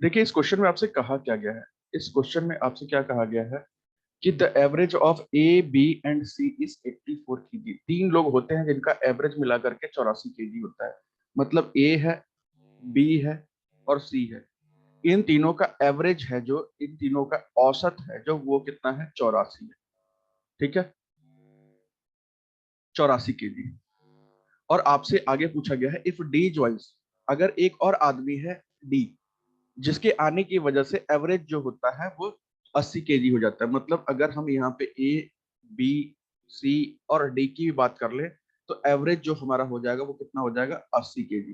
देखिए, इस क्वेश्चन में आपसे कहा क्या गया है। इस क्वेश्चन में आपसे क्या कहा गया है कि the average of A B and C is 84 KG. तीन लोग होते हैं जिनका एवरेज मिला करके 84 केजी होता है। मतलब ए है, बी है और सी है। इन तीनों का एवरेज है, जो इन तीनों का औसत है जो वो कितना है, 84 है। ठीक है, 84 केजी। और आपसे आगे पूछा गया है, इफ डी ज्वाइंस, अगर एक और आदमी है डी, जिसके आने की वजह से एवरेज जो होता है वो 80 केजी हो जाता है। मतलब अगर हम यहाँ पे ए बी सी और डी की भी बात कर ले तो एवरेज जो हमारा हो जाएगा वो कितना हो जाएगा, 80 केजी।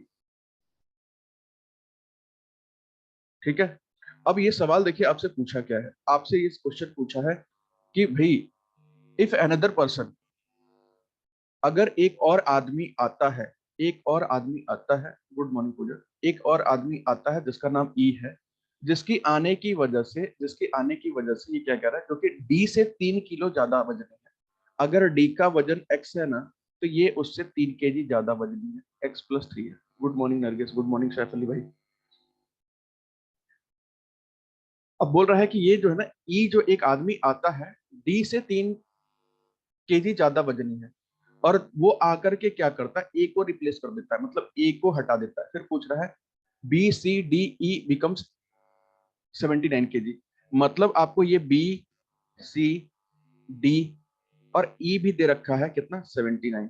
ठीक है। अब ये सवाल देखिए आपसे पूछा क्या है। आपसे ये क्वेश्चन पूछा है कि भाई, इफ अनदर पर्सन, अगर एक और आदमी आता है, एक और आदमी आता है, गुड मॉर्निंग पूजा, एक और आदमी आता है जिसका नाम ई है, जिसकी आने की वजह से ये क्या कह रहा है, क्योंकि डी से 3 किलो ज्यादा वजन है। अगर डी का वजन एक्स है ना, तो ये उससे 3 केजी ज्यादा वजनी है, एक्स प्लस 3 है। Good morning Nargis, good morning Saif Ali भाई। अब बोल रहा है कि ये जो है ना, ई जो एक आदमी आता है, डी से 3 केजी ज्यादा वजनी है, और वो आकर के क्या करता है, ए को रिप्लेस कर देता है, मतलब ए को हटा देता है। फिर पूछ रहा है B C D E becomes 79 KG. मतलब आपको ये बी सी डी और ई भी दे रखा है कितना, 79।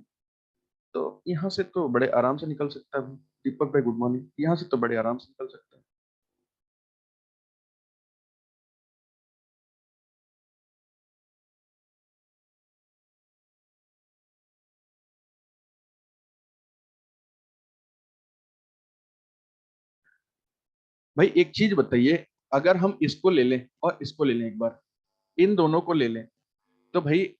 तो यहाँ से तो बड़े आराम से निकल सकता है। दीपक भाई गुड मॉर्निंग, यहाँ से तो बड़े आराम से निकल सकता है। भाई एक चीज बताइए, अगर हम इसको ले लें और इसको ले लें एक बार, इन दोनों को ले लें, तो भाई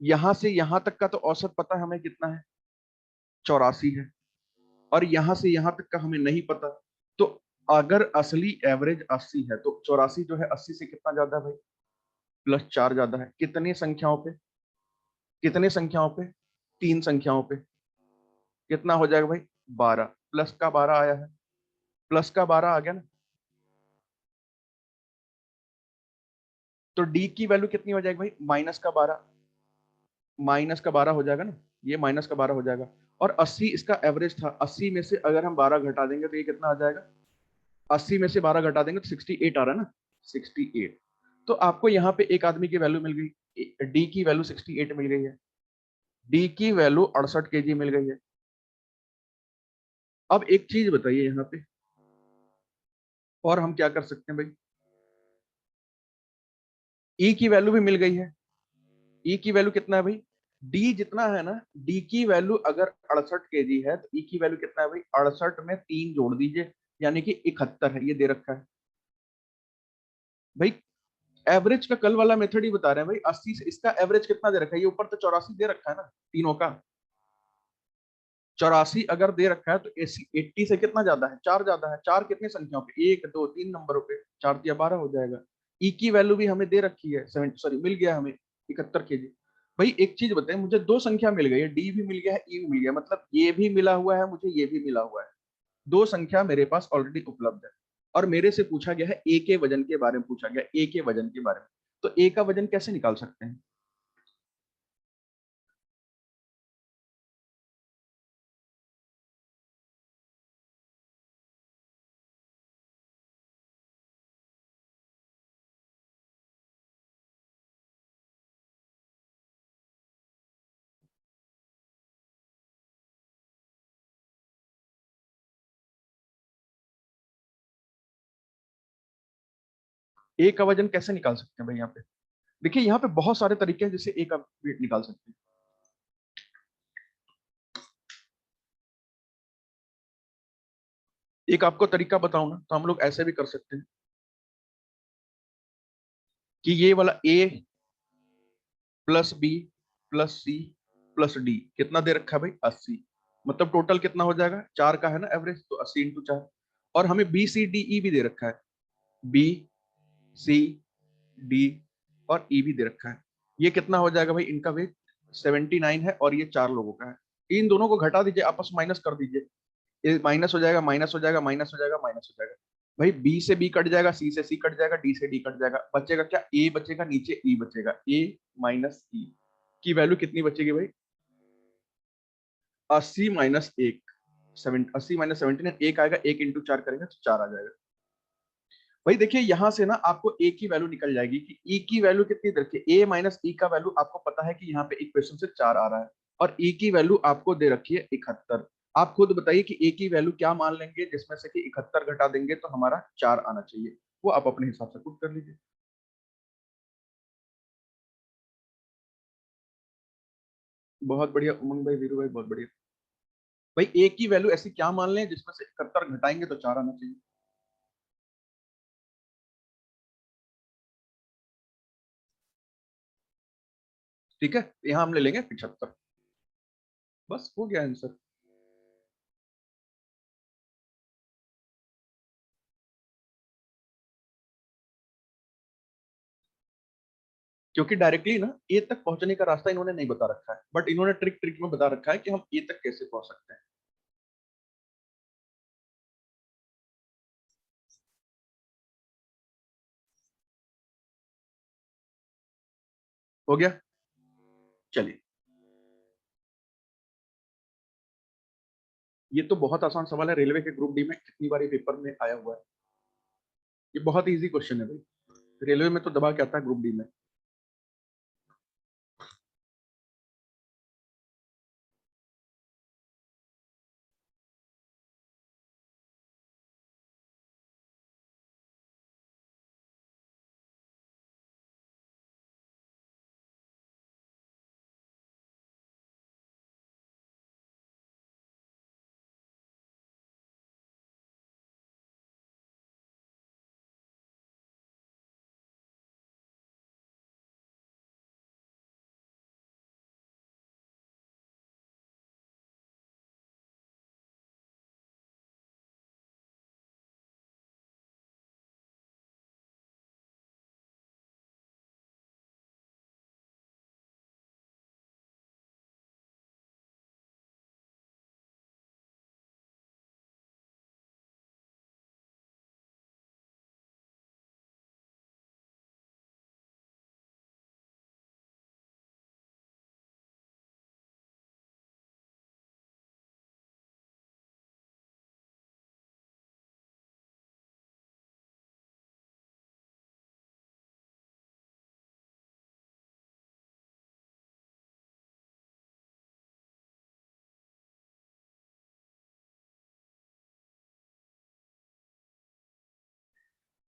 यहां से यहां तक का तो औसत पता है हमें कितना है, 84 है। और यहां से यहां तक का हमें नहीं पता। तो अगर असली एवरेज 80 है तो 84 जो है 80 से कितना ज्यादा है भाई, +4 ज्यादा है। कितनी संख्याओं पे, कितनी संख्याओं पे, 3 संख्याओं पे। कितना हो जाएगा भाई, 12। प्लस का 12 आया है, प्लस का 12 आ गया ना। तो डी की वैल्यू कितनी हो जाएगी भाई, -12। -12 हो जाएगा ना, ये -12 हो जाएगा। और 80 इसका एवरेज था, 80 में से अगर हम 12 घटा देंगे तो ये कितना आ जाएगा, 80 में से 12 घटा देंगे तो 68 आ रहा है ना, 68। तो आपको यहाँ पे एक आदमी की वैल्यू मिल गई, डी की वैल्यू 68 मिल गई है, डी की वैल्यू 68 केजी मिल गई है। अब एक चीज बताइए यहाँ पे, और हम क्या कर सकते हैं भाई, ई की वैल्यू भी मिल गई है। ई की वैल्यू कितना है भाई, डी जितना है ना, डी की वैल्यू अगर 68 केजी है तो ई की वैल्यू कितना है भाई, 68 में 3 जोड़ दीजिए, यानी कि 71 है, ये दे रखा है भाई। एवरेज का कल वाला मेथड ही बता रहे हैं भाई, 80 से इसका एवरेज कितना दे रखा है, ये ऊपर तो 84 दे रखा है ना तीनों का। 84 अगर दे रखा है तो 80 से कितना ज्यादा है, 4 ज्यादा है। 4 कितनी संख्याओं पे, 1 2 3 नंबरों पे, 4 या 12 हो जाएगा। ई की वैल्यू भी हमें दे रखी है, 70, सॉरी मिल गया हमें 71 केजी। भाई एक चीज बताएं, मुझे दो संख्या मिल गई है, डी भी मिल गया है, ई भी मिल गया, मतलब ये भी मिला हुआ है मुझे, ये भी मिला हुआ है। दो संख्या मेरे पास ऑलरेडी उपलब्ध है। और मेरे से पूछा गया है ए के वजन के बारे में, पूछा गया ए के वजन के बारे में। तो ए का वजन कैसे निकाल सकते हैं। ए का वजन कैसे निकाल सकते हैं भाई, यहाँ पे देखिए, यहाँ पे बहुत सारे तरीके हैं जिससे ए का वेट निकाल सकते हैं। एक आपको तरीका बताऊं ना, तो हम लोग ऐसे भी कर सकते हैं कि ये वाला A plus B plus C plus D कितना दे रखा है भाई, 80। मतलब टोटल कितना हो जाएगा, 4 का है ना एवरेज, तो 80 × 4। और हमें बी सी डी ई भी दे रखा है, बी सी डी और ई भी दे रखा है। ये कितना हो जाएगा भाई, इनका वेट 79 है और ये 4 लोगों का है। इन दोनों को घटा दीजिए, आपस में माइनस कर दीजिए। ये माइनस हो जाएगा, माइनस हो जाएगा, माइनस हो जाएगा, माइनस हो जाएगा। भाई बी से बी कट जाएगा, सी से सी कट जाएगा, डी से डी कट जाएगा, बचेगा क्या, ए बचेगा, नीचे ई बचेगा, ए माइनस ई की वैल्यू कितनी बचेगी भाई, 80 माइनस एक, 80 माइनस 79, एक आएगा, एक इंटू 4 करेंगे तो 4 आ जाएगा। भाई देखिए यहां से ना आपको ए की वैल्यू निकल जाएगी कि ई की वैल्यू कितनी, देखिए ए माइनस ई का वैल्यू आपको पता है कि यहाँ पे इक्वेशन से 4 आ रहा है, और ई की वैल्यू आपको दे रखी है 71। आप खुद बताइए कि ए की वैल्यू क्या मान लेंगे जिसमें से कि 71 घटा देंगे तो हमारा 4 आना चाहिए, वो आप अपने हिसाब से खुद कर लीजिए। बहुत बढ़िया उमंग भाई, वीरू भाई, बहुत बढ़िया। भाई ए की वैल्यू ऐसी क्या मान लें जिसमें से 71 घटाएंगे तो 4 आना चाहिए। ठीक है, यहाँ हम ले लेंगे 75। बस हो गया आंसर। क्योंकि डायरेक्टली ना ए तक पहुंचने का रास्ता इन्होंने नहीं बता रखा है, बट इन्होंने ट्रिक ट्रिक में बता रखा है कि हम ए तक कैसे पहुंच सकते हैं। हो गया। चलिए, ये तो बहुत आसान सवाल है, रेलवे के ग्रुप डी में कितनी बार ये पेपर में आया हुआ है। ये बहुत इजी क्वेश्चन है भाई, रेलवे में तो दबा के आता है ग्रुप डी में।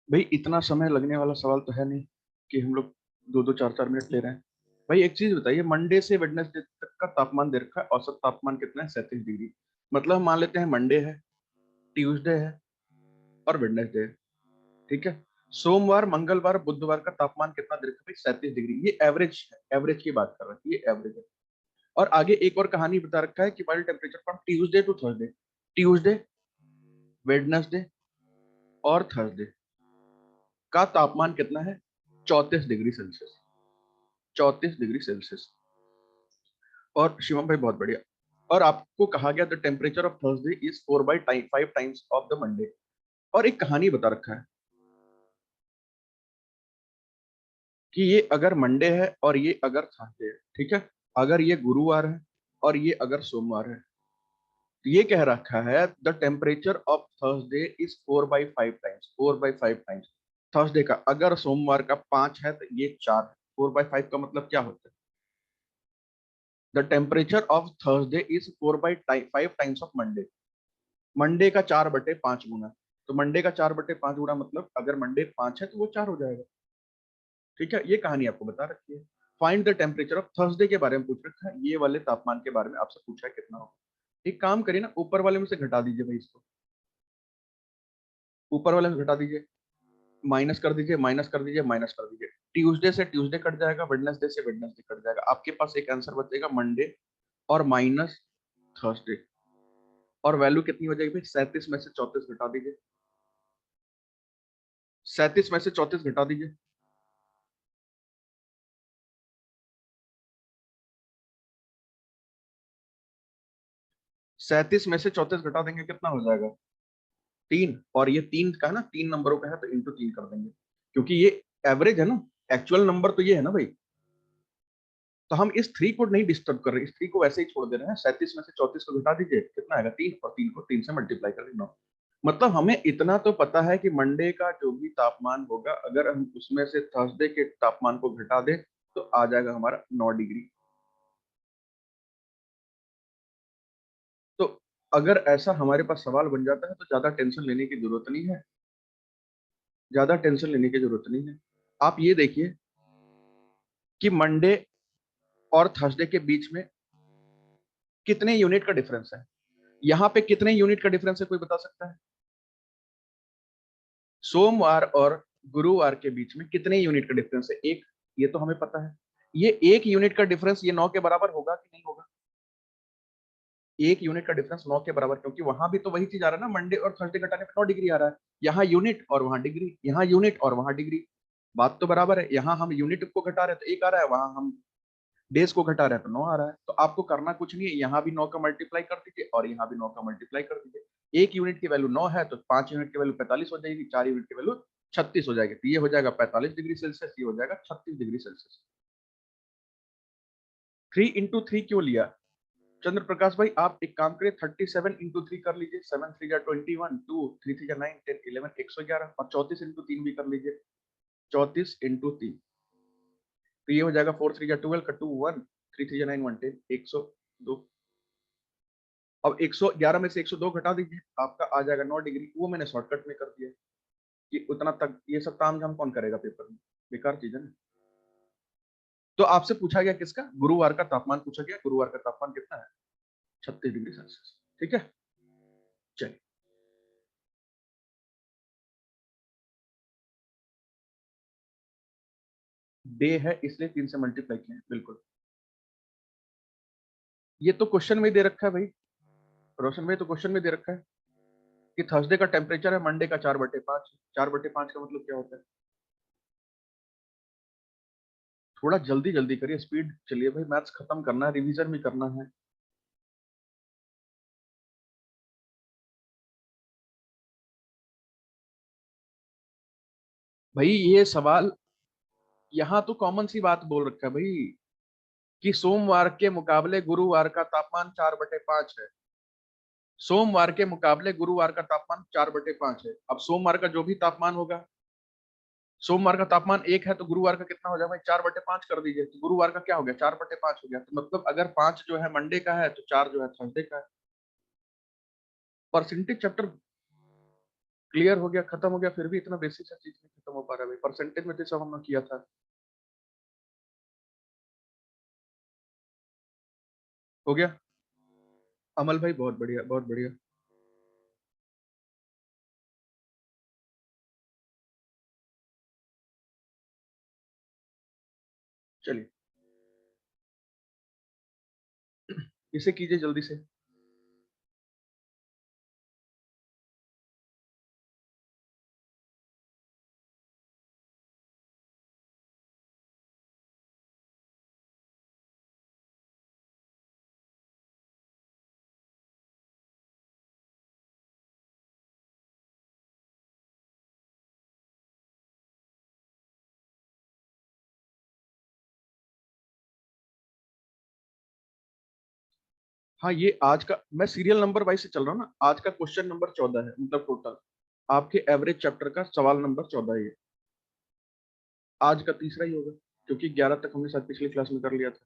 भाई इतना समय लगने वाला सवाल तो है नहीं कि हम लोग 2-2 4-4 मिनट ले रहे हैं। भाई एक चीज बताइए, मंडे से वेडनेसडे तक का तापमान दे रखा है, औसत तापमान कितना है, 37 डिग्री। मतलब हम मान लेते हैं मंडे है, ट्यूसडे है और वेडनेसडे है। ठीक है, सोमवार मंगलवार बुधवार का तापमान कितना दे रखा है, 37 डिग्री। ये एवरेज है, एवरेज की बात कर रहा है, ये एवरेज है। और आगे एक और कहानी बता रखा है कि wild temperature from Tuesday to Thursday, Tuesday, Wednesday और थर्सडे का तापमान कितना है, 34 डिग्री सेल्सियस, 34 डिग्री सेल्सियस। और शिवम भाई बहुत बढ़िया। और आपको कहा गया the temperature of Thursday is 4/5 times of the Monday. और एक कहानी बता रखा है कि ये अगर मंडे है और ये अगर थर्सडे है, ठीक है, अगर ये गुरुवार है और ये अगर सोमवार है, तो ये कह रखा है the temperature of Thursday is 4/5 times, 4/5 times. Thursday का अगर सोमवार का 5 है तो ये 4 है, 4/5 का मतलब क्या होता है, the temperature of Thursday is 4/5 times of Monday. Monday का 4/5 गुना, तो मंडे का 4/5 गुना मतलब अगर मंडे 5 है तो वो 4 हो जाएगा। ठीक है, ये कहानी आपको बता रखी है। Find the temperature of Thursday के बारे में पूछ रखा है, ये वाले तापमान के बारे में आपसे पूछा है कितना होगा। एक काम करिए ना, ऊपर वाले में से घटा दीजिए भाई इसको, ऊपर वाले में घटा दीजिए, माइनस कर दीजिए, माइनस कर दीजिए, माइनस कर दीजिए। ट्यूसडे से ट्यूसडे कट जाएगा, वेडनेसडे से वेडनेसडे कट जाएगा, आपके पास एक आंसर बचेगा मंडे और माइनस थर्सडे। और वैल्यू कितनी हो जाएगी भाई, 37 में से 34 घटा दीजिए, 37 में से 34 घटा दीजिए। 37 में से 34 घटा देंगे, कितना हो जाएगा? 3। और ये 3 का है ना, 3 नंबरों का है तो इंटू 3 कर देंगे, क्योंकि ये एवरेज है ना, एक्चुअल नंबर तो ये है ना भाई। तो हम इस 3 को नहीं डिस्टर्ब कर रहे, इस 3 को वैसे ही छोड़ दे रहे हैं। 37 में से 34 को घटा दीजिए, कितना आएगा? 3। और 3 को 3 से मल्टीप्लाई कर देना। मतलब हमें इतना तो पता है कि मंडे का जो भी तापमान होगा, अगर हम उसमें से थर्सडे के तापमान को घटा दें तो आ जाएगा हमारा 9 डिग्री। तो अगर ऐसा हमारे पास सवाल बन जाता है तो ज्यादा टेंशन लेने की जरूरत नहीं है, ज्यादा टेंशन लेने की जरूरत नहीं है। आप ये देखिए कि मंडे और थर्सडे के बीच में कितने यूनिट का डिफरेंस है। यहाँ पे कितने यूनिट का डिफरेंस है, कोई बता सकता है? सोमवार और गुरुवार के बीच में कितने यूनिट का डिफरेंस है? एक। ये तो हमें पता है। ये 1 यूनिट का डिफरेंस ये 9 के बराबर होगा कि नहीं होगा? 1 यूनिट का डिफरेंस 9 के बराबर, क्योंकि वहां भी तो वही चीज आ रहा है ना, मंडे और थर्सडे घटाने पे 9 डिग्री आ रहा है। यहाँ यूनिट और वहां डिग्री, यहाँ यूनिट और वहां डिग्री। बात तो बराबर है। यहाँ हम यूनिट को घटा रहे हैं तो 1 आ रहा है, वहां हम डेज को घटा रहे हैं तो 9 आ रहा है। तो आपको करना कुछ नहीं है, यहाँ भी 9 का मल्टीप्लाई कर दीजिए और यहाँ भी 9 का मल्टीप्लाई कर दीजिए। 1 यूनिट की वैल्यू 9 है तो 5 यूनिट की वैल्यू 45 हो जाएगी, 4 यूनिट की वैल्यू 36 हो जाएगी। तो ये हो जाएगा 45 डिग्री सेल्सियस, ये हो जाएगा 36 डिग्री सेल्सियस। 3 इंटू 3 क्यों लिया? चंद्र प्रकाश भाई, आप एक काम करिए, 37 इंटू 3 कर लीजिए। 7 3 जा 21, 2 3 3 जा 9 10 11 111, और 34 इंटू 3 भी कर लीजिए। 34 इंटू 3, तो ये हो जाएगा 4 3 जा 12 का 2 1, 3 3 जा 9 110, 102। अब 111 में से 102 घटा दीजिए, आपका आ जाएगा 9 डिग्री। वो मैंने शॉर्टकट में कर दिया कि उतना तक ये सब काम हम कौन करेगा पेपर में, बेकार चीज है ना। तो आपसे पूछा गया किसका? गुरुवार का तापमान पूछा गया। गुरुवार का तापमान कितना है? 36 डिग्री सेल्सियस। ठीक है, चलिए। डे है इसलिए 3 से मल्टीप्लाई किया है, बिल्कुल। ये तो क्वेश्चन में दे रखा है भाई, रोशन भाई, तो क्वेश्चन में दे रखा है कि थर्सडे का टेम्परेचर है मंडे का 4/5। 4/5 का मतलब क्या होता है? थोड़ा जल्दी जल्दी करिए, स्पीड चलिए भाई, मैथ्स खत्म करना है, रिवीजन भी करना है। भाई ये सवाल यहाँ तो कॉमन सी बात बोल रखा है भाई, कि सोमवार के मुकाबले गुरुवार का तापमान 4/5 है। सोमवार के मुकाबले गुरुवार का तापमान 4/5 है। अब सोमवार का जो भी तापमान होगा, सोमवार का तापमान 1 है तो गुरुवार का कितना हो जाएगा भाई? 4/5 कर दीजिए, तो गुरुवार का क्या हो गया? 4/5 हो गया। तो मतलब अगर 5 जो है मंडे का है तो 4 जो है थर्सडे का है। परसेंटेज चैप्टर क्लियर हो गया, खत्म हो गया, फिर भी इतना बेसिक सा चीज नहीं खत्म हो पा रहा है भाई। परसेंटेज में तो सब हमने किया था। हो गया। अमल भाई बहुत बढ़िया, बहुत बढ़िया। चलिए, इसे कीजिए जल्दी से। हाँ, ये आज का मैं सीरियल नंबर वाइज से चल रहा हूँ ना। आज का क्वेश्चन नंबर 14 है, मतलब टोटल आपके एवरेज चैप्टर का सवाल नंबर 14 है ये। आज का तीसरा ही होगा, क्योंकि 11 तक हमने शायद पिछली क्लास में कर लिया था।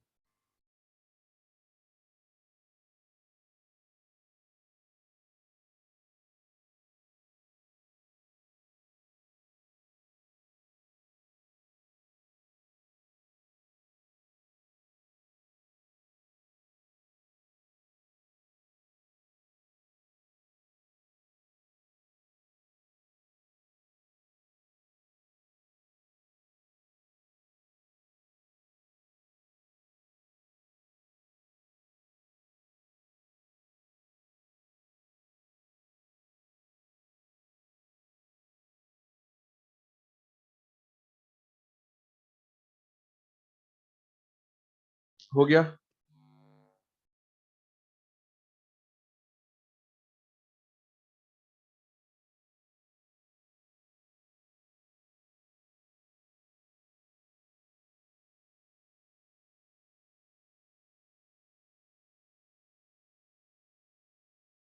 हो गया।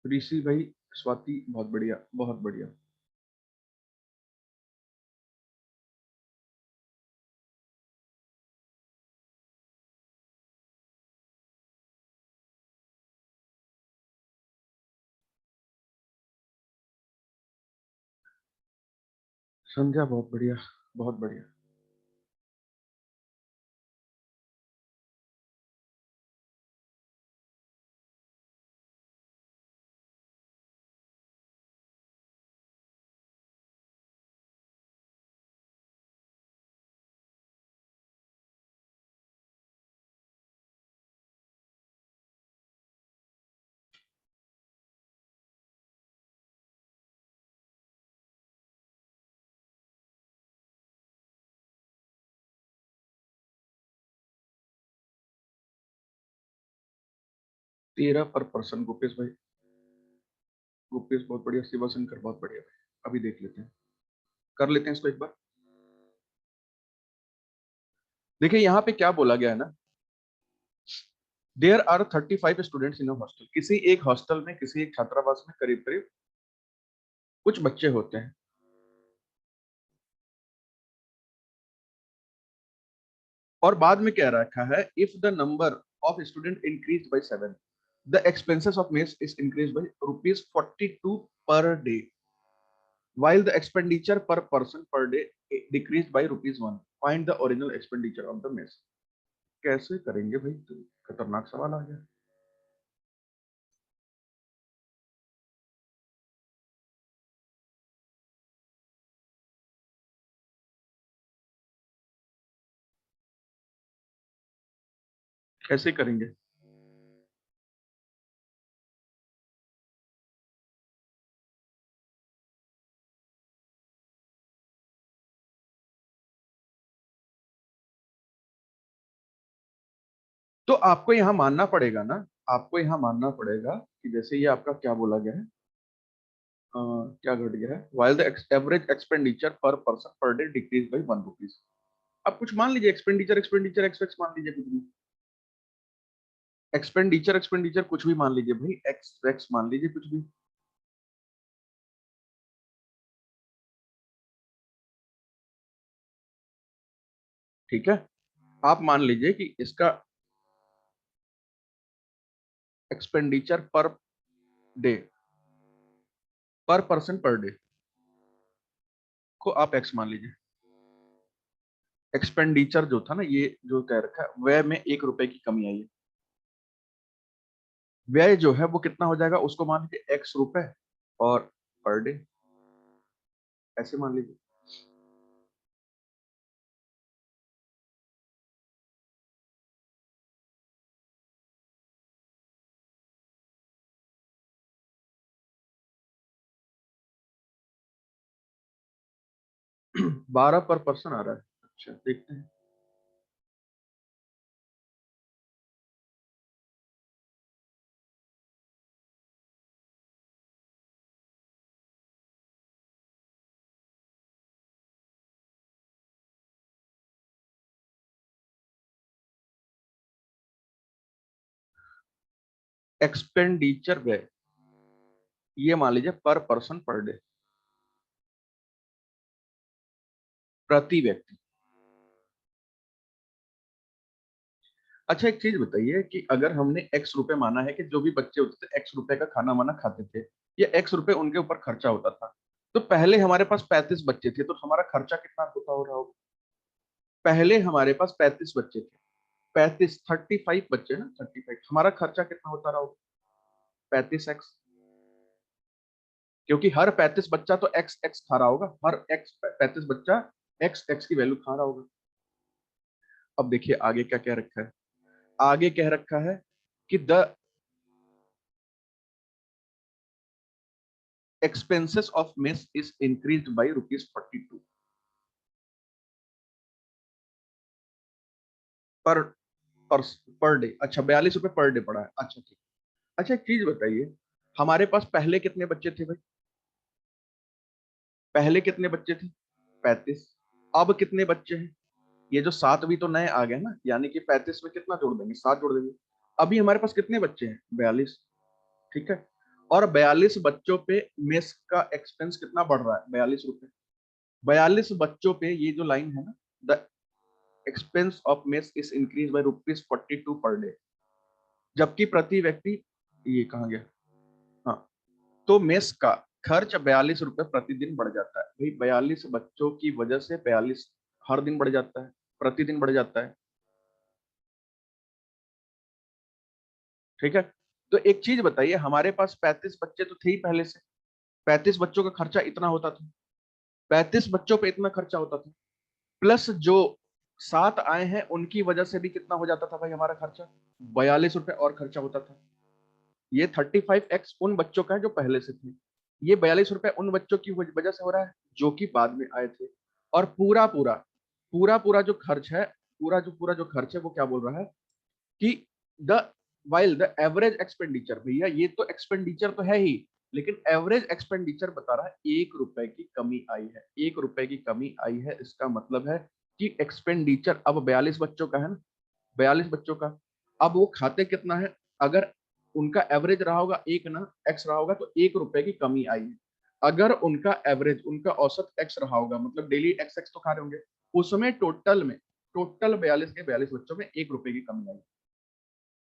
ऋषि भाई, स्वाति, बहुत बढ़िया, बहुत बढ़िया। संध्या, बहुत बढ़िया, बहुत बढ़िया। तेरह पर पर्सन, गोपेश भाई, गोपेश बहुत बढ़िया, शिवा शंकर बहुत बढ़िया भाई। अभी देख लेते हैं, कर लेते हैं इसको एक बार। देखिए यहाँ पे क्या बोला गया है ना, there are 35 students in hostel. किसी एक हॉस्टल में, किसी एक छात्रावास में करीब करीब कुछ बच्चे होते हैं। और बाद में क्या रखा है, if the number of student increase by 7, the expenses of mess is increase by ₹42 per day, while the expenditure per person per day decreased by ₹1। Find the original expenditure of the mess। कैसे करेंगे भाई, तो खतरनाक सवाल आ गया। कैसे करेंगे? तो आपको यहाँ मानना पड़ेगा ना, आपको यहाँ मानना पड़ेगा कि जैसे ये आपका क्या बोला गया है, क्या घट गया है, while the एवरेज एक्सपेंडिचर पर person per day decrease by ₹1। अब कुछ मान लीजिए, एक्सपेंडिचर एक्सपेंडिचर एक्स एक्स मान लीजिए, कुछ भी एक्सपेंडिचर एक्सपेंडिचर कुछ भी मान लीजिए भाई, एक्स एक्स मान लीजिए कुछ भी। ठीक है, आप मान लीजिए कि इसका एक्सपेंडिचर पर डे, पर पर्सन पर डे को आप एक्स मान लीजिए। एक्सपेंडिचर जो था ना, ये जो कह रखा है, व्यय में ₹1 की कमी आई है। व्यय जो है वो कितना हो जाएगा, उसको मान लीजिए ₹X, और पर डे ऐसे मान लीजिए। 12 पर पर्सन आ रहा है। अच्छा, देखते हैं। एक्सपेंडिचर व्यय, ये मान लीजिए पर पर्सन पर डे, प्रति व्यक्ति। अच्छा, एक चीज बताइए कि अगर हमने ₹X माना है कि जो भी बच्चे होते थे ₹X का खाना वाना खाते थे, या ₹X उनके ऊपर खर्चा होता था, तो पहले हमारे पास 35 बच्चे थे, तो हमारा खर्चा कितना होता हो रहा होगा? पहले हमारे पास 35 बच्चे थे, 35, 35 बच्चे ना, 35, हमारा खर्चा कितना होता रहा होगा? 35x, क्योंकि हर 35 बच्चा तो एक्स एक्स खा रहा होगा, हर एक्स 35 बच्चा एक्स एक्स की वैल्यू खा रहा होगा। अब देखिए आगे क्या कह रखा है, आगे कह रखा है कि the expenses of mess is increase by ₹42 पर पर पर डे। अच्छा, ₹42 पर डे पड़ा है, अच्छा ठीक। अच्छा, एक चीज बताइए, हमारे पास पहले कितने बच्चे थे भाई? पहले कितने बच्चे थे? 35। अब कितने बच्चे हैं? ये जो 7 भी तो नए आ गए ना, यानी कि 35 में कितना जोड़ देंगे, 7 जोड़ देंगे। अभी हमारे पास कितने बच्चे हैं? 42। ठीक है, और 42 बच्चों पे मेस का एक्सपेंस कितना बढ़ रहा है? 42 रुपए। 42 बच्चों पे ये जो लाइन है ना, the expense of mess is increase by ₹42 per day, जबकि प्रति व्यक्ति, ये कहाँ गया, हाँ, तो मेस का खर्च 42 रुपए प्रतिदिन बढ़ जाता है। भाई 42 बच्चों की वजह से 42 हर दिन बढ़ जाता है, प्रतिदिन बढ़ जाता है। ठीक है, तो एक चीज बताइए, हमारे पास 35 बच्चे तो थे ही पहले से, 35 बच्चों का खर्चा इतना होता था, 35 बच्चों पे इतना खर्चा होता था, प्लस जो 7 आए हैं उनकी वजह से भी कितना हो जाता था भाई हमारा खर्चा? 42 रुपए और खर्चा होता था। ये 35x उन बच्चों का है जो पहले से थे, ये 42 रुपए उन बच्चों की वजह से हो रहा है जो कि बाद में आए थे। और पूरा पूरा जो खर्च है, पूरा जो खर्च है वो क्या बोल रहा है कि the while the average expenditure, भैया ये तो एक्सपेंडिचर तो है ही, लेकिन एवरेज एक्सपेंडिचर बता रहा है 1 रुपए की कमी आई है, 1 रुपए की कमी आई है। इसका मतलब है कि एक्सपेंडिचर अब 42 बच्चों का है ना, 42 बच्चों का, अब वो खाते कितना है? अगर उनका एवरेज रहा होगा एक ना, एक्स रहा होगा, तो 1 रुपए की कमी आई है। अगर उनका एवरेज, उनका औसत एक्स रहा होगा, मतलब डेली एक्स एक्स तो खा रहे होंगे, उसमें टोटल 42 के 42 बच्चों में 1 रुपए की कमी आई।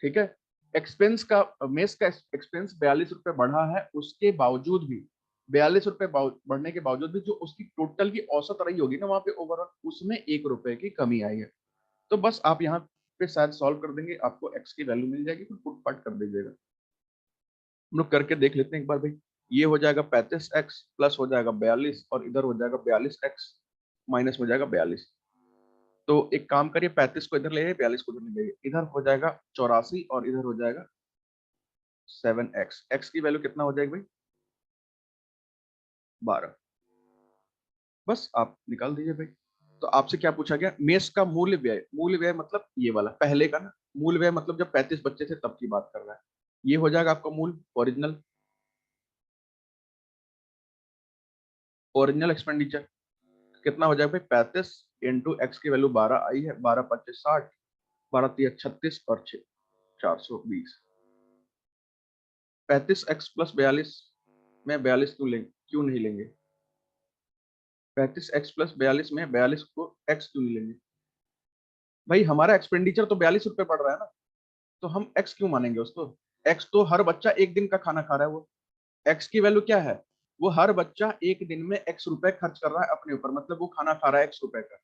ठीक है, एक्सपेंस का, मेस का एक्सपेंस 42 रुपए बढ़ा है, उसके बावजूद भी 42 रुपए बढ़ने के बावजूद भी जो उसकी टोटल की औसत रही होगी ना वहां पे ओवरऑल, उसमें 1 रुपए की कमी आई है। तो बस आप यहाँ पे शायद सॉल्व कर देंगे, आपको एक्स की वैल्यू मिल जाएगी, फिर पुट पाट कर दीजिएगा। हम लोग करके देख लेते हैं एक बार भाई। ये हो जाएगा 35x प्लस हो जाएगा 42, और इधर हो जाएगा 42x माइनस हो जाएगा 42। तो एक काम करिए, 35 को इधर ले आइए, 42 को उधर ले जाइए, इधर हो जाएगा 84 और इधर हो जाएगा 7x। x की वैल्यू कितना हो जाएगी भाई? 12। बस आप निकाल दीजिए भाई। तो आपसे क्या पूछा गया? मेष का मूल्य व्यय, मूल्य व्यय मतलब ये वाला पहले का ना, मूल्य व्यय मतलब जब 35 बच्चे थे तब की बात कर रहा है। ये हो जाएगा आपका मूल ओरिजिनल, ओरिजिनल एक्सपेंडिचर कितना हो जाएगा भाई? 35 इंटू एक्स की वैल्यू 12 आई है, 12 पच्चीस 60, 12 तिया 36 और 6 420। 35x प्लस 42 में 42 क्यों नहीं लेंगे? 35x प्लस 42 में 42 को x क्यों नहीं लेंगे? भाई हमारा एक्सपेंडिचर तो 42 रुपए पड़ रहा है ना, तो हम x क्यों मानेंगे उसको? x तो हर बच्चा एक दिन का खाना खा रहा है, वो x की वैल्यू क्या है? वो हर बच्चा एक दिन में x रुपए खर्च कर रहा है अपने ऊपर, मतलब वो खाना खा रहा है x रुपए का।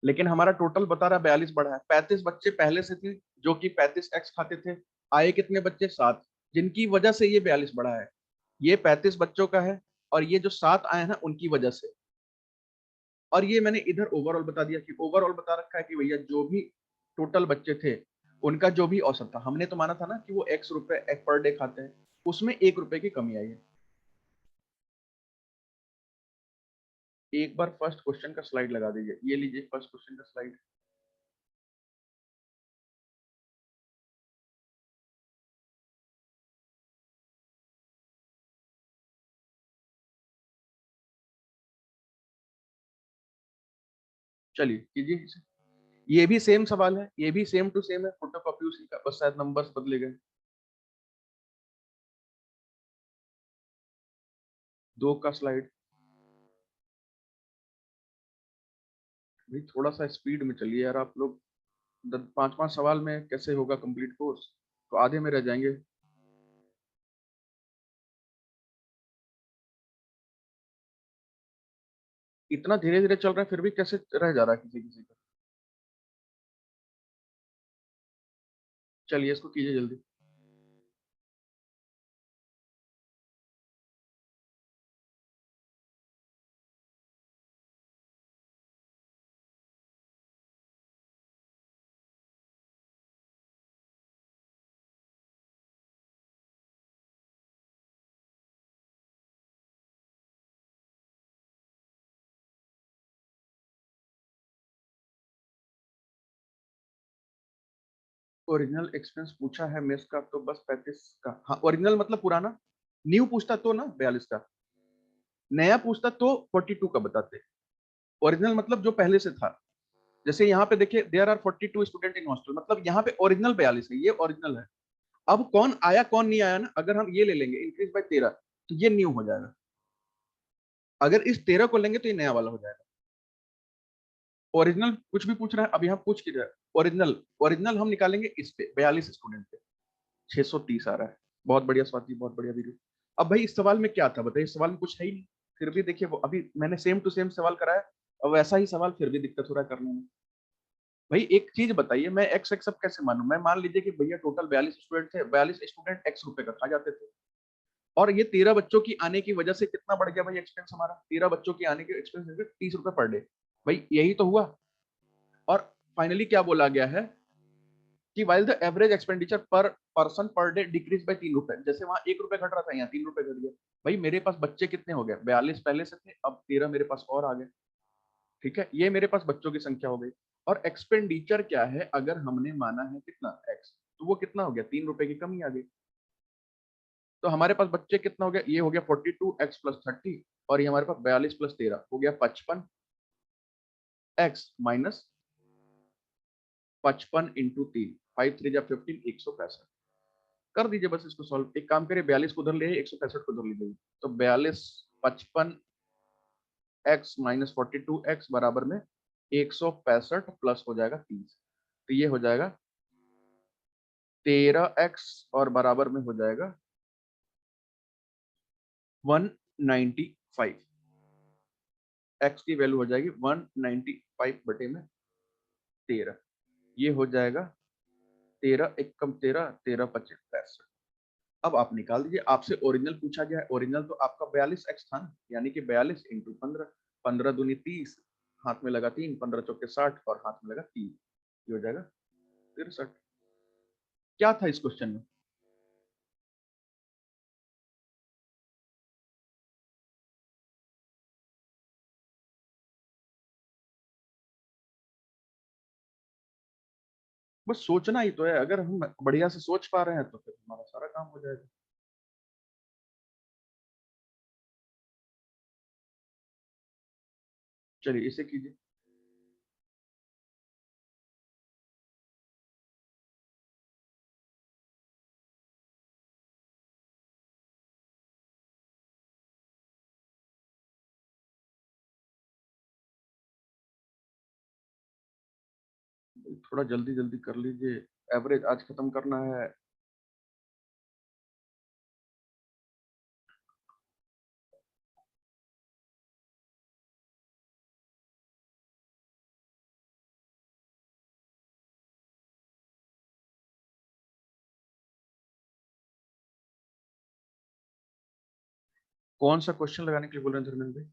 लेकिन हमारा टोटल बता रहा है 42 बढ़ा है। 35 बच्चे पहले से थे जो कि 35x खाते थे, आए कितने बच्चे? 7, जिनकी वजह से ये 42 बढ़ा है। ये 35 बच्चों का है, और ये जो 7 आए हैं उनकी वजह से। और ये मैंने इधर ओवरऑल बता दिया कि ओवरऑल बता रखा है कि भैया जो भी टोटल बच्चे थे उनका जो भी औसत था, हमने तो माना था ना कि वो x रुपए एक पर डे खाते हैं, उसमें 1 रुपए की कमी आई है। एक बार फर्स्ट क्वेश्चन का स्लाइड लगा दीजिए, ये लीजिए फर्स्ट क्वेश्चन का स्लाइड। चलिए कीजिए इसे। ये भी सेम सवाल है, ये भी सेम टू सेम है, फोटोकॉपी उसी का, बस शायद नंबर्स बदले गए। 2 का स्लाइड। भाई थोड़ा सा स्पीड में चलिए यार आप लोग, 5-5 सवाल में कैसे होगा कंप्लीट कोर्स? तो आधे में रह जाएंगे। इतना धीरे धीरे चल रहा है फिर भी कैसे रह जा रहा है किसी किसी का? चलिए इसको कीजिए जल्दी। ओरिजिनल एक्सपेंस पूछा है मेस का, तो बस 35 का, हाँ ओरिजिनल मतलब पुराना, न्यू पूछता तो ना 42 का, नया पूछता तो 42 का बताते। ओरिजिनल मतलब जो पहले से था। जैसे यहाँ पे देखिए there are 42 student in hostel, मतलब यहाँ पे ओरिजिनल 42 है, ये ओरिजिनल है। अब कौन आया कौन नहीं आया ना, अगर हम ये ले लेंगे इंक्रीज बाय 13, तो ये न्यू हो जाएगा। अगर इस 13 को लेंगे तो ये नया वाला हो जाएगा। ओरिजिनल कुछ भी पूछ रहा है, अभी हम पूछ के रहे हैं ओरिजिनल। ओरिजिनल हम निकालेंगे इस पे 42 स्टूडेंट पे 630 आ रहा है। बहुत बढ़िया स्वाति, बहुत बढ़िया वीडियो। अब भाई इस सवाल में क्या था बताइए, इस सवाल में कुछ है ही नहीं। फिर भी देखिए वो अभी मैंने सेम टू सेम सवाल कराया, और वैसा ही सवाल फिर भी दिक्कत हो रहा है करने में। भाई एक चीज बताइए, मैं एक्स एक्स अब कैसे मानूं? मैं मान लीजिए कि भैया टोटल 42 स्टूडेंट थे, 42 स्टूडेंट एक्स रुपए का खा जाते थे, और ये 13 बच्चों की आने की वजह से कितना बढ़ गया भाई एक्सपेंस हमारा? 13 बच्चों की आने के एक्सपेंस 30 रुपए पर डे। भाई यही तो हुआ। और फाइनली क्या बोला गया है कि वाइल द एवरेज एक्सपेंडिचर पर person per day decrease by 3 रुपए, जैसे वहां 1 रुपए घट रहा था, यहाँ 3 रुपए घट गया। भाई मेरे पास बच्चे कितने हो गए? 42 पहले से थे, अब 13 मेरे पास और आ गए। ठीक है, ये मेरे पास बच्चों की संख्या हो गई। और एक्सपेंडिचर क्या है, अगर हमने माना है कितना एक्स, तो वो कितना हो गया? 3 रुपए की कमी आ गई। तो हमारे पास बच्चे कितना हो गया? ये हो गया 42x + 30, और ये हमारे पास 42 + 13 हो गया 55x - 55 × 3, 5 3 जा 15, 165। कर दीजिए बस इसको सॉल्व। एक काम करिए, 42 को उधर ले, 165 को उधर ले जाइए। तो 42 55x - 42x बराबर में 165 प्लस हो जाएगा 30, तो ये हो जाएगा 13x, और बराबर में हो जाएगा 195। एक्स की वैल्यू हो जाएगी 195/13। ये हो जाएगा 13 × 1 = 13, 13 × 5 = 65। अब आप निकाल दीजिए, आपसे ओरिजिनल पूछा गया है। ओरिजिनल तो आपका 42x था ना, यानी कि 42 × 15, 15 दूनी 30, हाथ में लगा 3, 15 चौके 60, और हाथ में लगा 3, ये हो जाएगा 63। क्या था इस क्वेश्चन में? बस सोचना ही तो है। अगर हम बढ़िया से सोच पा रहे हैं तो फिर हमारा सारा काम हो जाएगा। चलिए इसे कीजिए। थोड़ा जल्दी जल्दी कर लीजिए, एवरेज आज खत्म करना है। कौन सा क्वेश्चन लगाने के लिए बोल रहे हैं धर्मेंद्र भाई?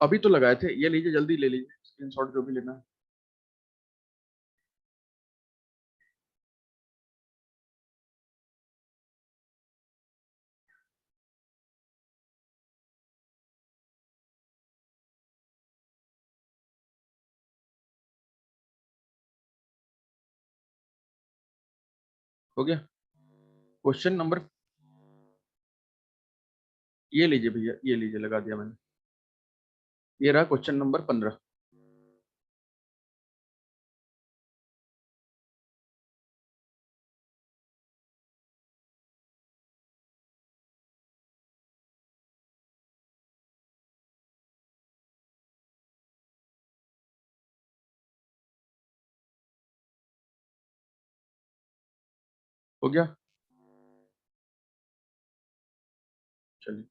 अभी तो लगाए थे, ये लीजिए जल्दी ले लीजिए स्क्रीनशॉट जो भी लेना है। हो गया क्वेश्चन नंबर। ये लीजिए भैया, ये लीजिए, लगा दिया मैंने। ये रहा क्वेश्चन नंबर 15। हो गया। चलिए।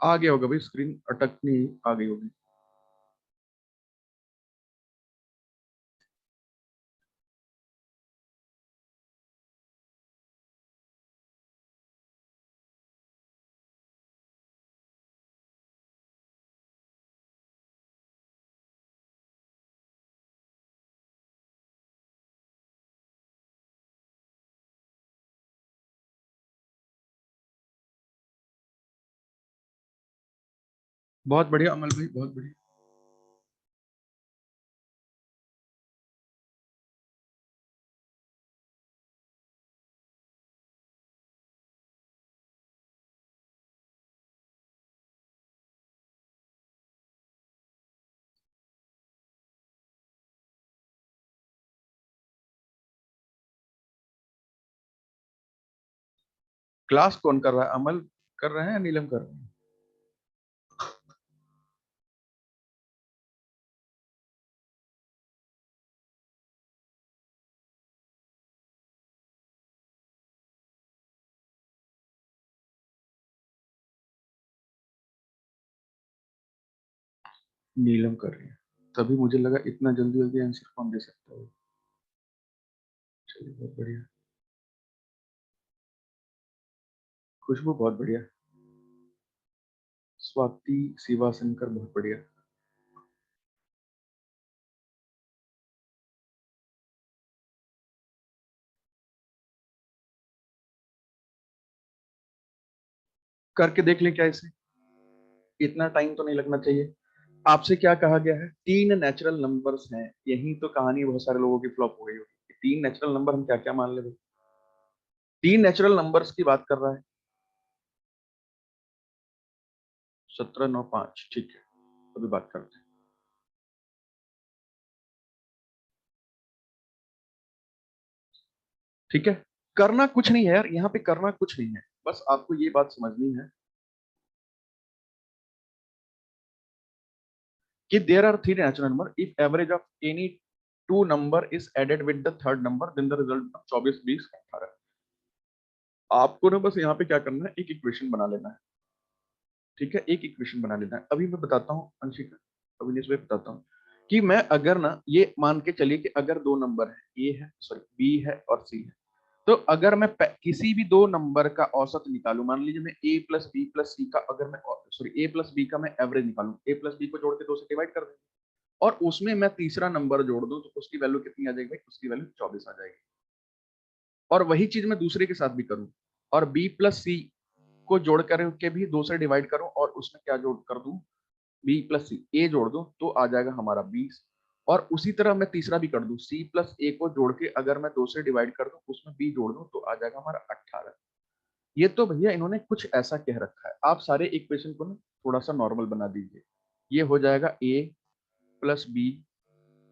आ गया होगा भाई, स्क्रीन अटकनी आ गई होगी। बहुत बढ़िया अमल भाई, बहुत बढ़िया। क्लास कौन कर रहा है, अमल कर रहे हैं या नीलम कर रहे हैं? नीलम कर रही है, तभी मुझे लगा इतना जल्दी जल्दी आंसर कौन दे सकता है। चलिए बहुत बढ़िया। खुशबू बहुत बढ़िया। स्वाति शिवाशंकर बहुत बढ़िया। करके देख लें क्या इसे, इतना टाइम तो नहीं लगना चाहिए। आपसे क्या कहा गया है, तीन नेचुरल नंबर्स हैं, यही तो कहानी बहुत सारे लोगों की फ्लॉप हो गई होगी। तीन नेचुरल नंबर हम क्या क्या मान ले भाई, तीन नेचुरल नंबर्स की बात कर रहा है। 17, 9, 5, ठीक है, अभी बात करते हैं। ठीक है, करना कुछ नहीं है यार, यहाँ पे करना कुछ नहीं है, बस आपको ये बात समझनी है कि there are three natural number, if average of any two number is added with the third number then the result of 24, 20, 18। आपको ना बस यहाँ पे क्या करना है, एक इक्वेशन बना लेना है। ठीक है, एक इक्वेशन बना लेना है, अभी मैं बताता हूँ अंशिका, अविनेश भाई बताता हूँ कि मैं अगर ना ये मान के चलिए कि अगर दो नंबर है, ए है सॉरी बी है और सी है, तो अगर मैं किसी भी दो नंबर का औसत निकालू, मान लीजिए मैं ए प्लस बी प्लस सी का, अगर मैं सॉरी ए प्लस बी का मैं एवरेज निकालू, ए प्लस बी को जोड़ के दो से डिवाइड कर दें और उसमें मैं तीसरा नंबर जोड़ दूं, तो उसकी वैल्यू कितनी आ जाएगी भाई, उसकी वैल्यू 24 आ जाएगी। और वही चीज मैं दूसरे के साथ भी करूं और बी प्लस सी को जोड़ करके भी दो से डिवाइड करूं और उसमें क्या जोड़ कर दूं, बी प्लस सी ए जोड़ दूं, तो आ जाएगा हमारा 20। और उसी तरह मैं तीसरा भी कर दूं, सी प्लस ए को जोड़ के अगर मैं दो से डिवाइड कर दूं उसमें बी जोड़ दूं, तो आ जाएगा हमारा 18। ये तो भैया इन्होंने कुछ ऐसा कह रखा है, आप सारे इक्वेशन को ना थोड़ा सा नॉर्मल बना दीजिए। ये हो जाएगा ए प्लस बी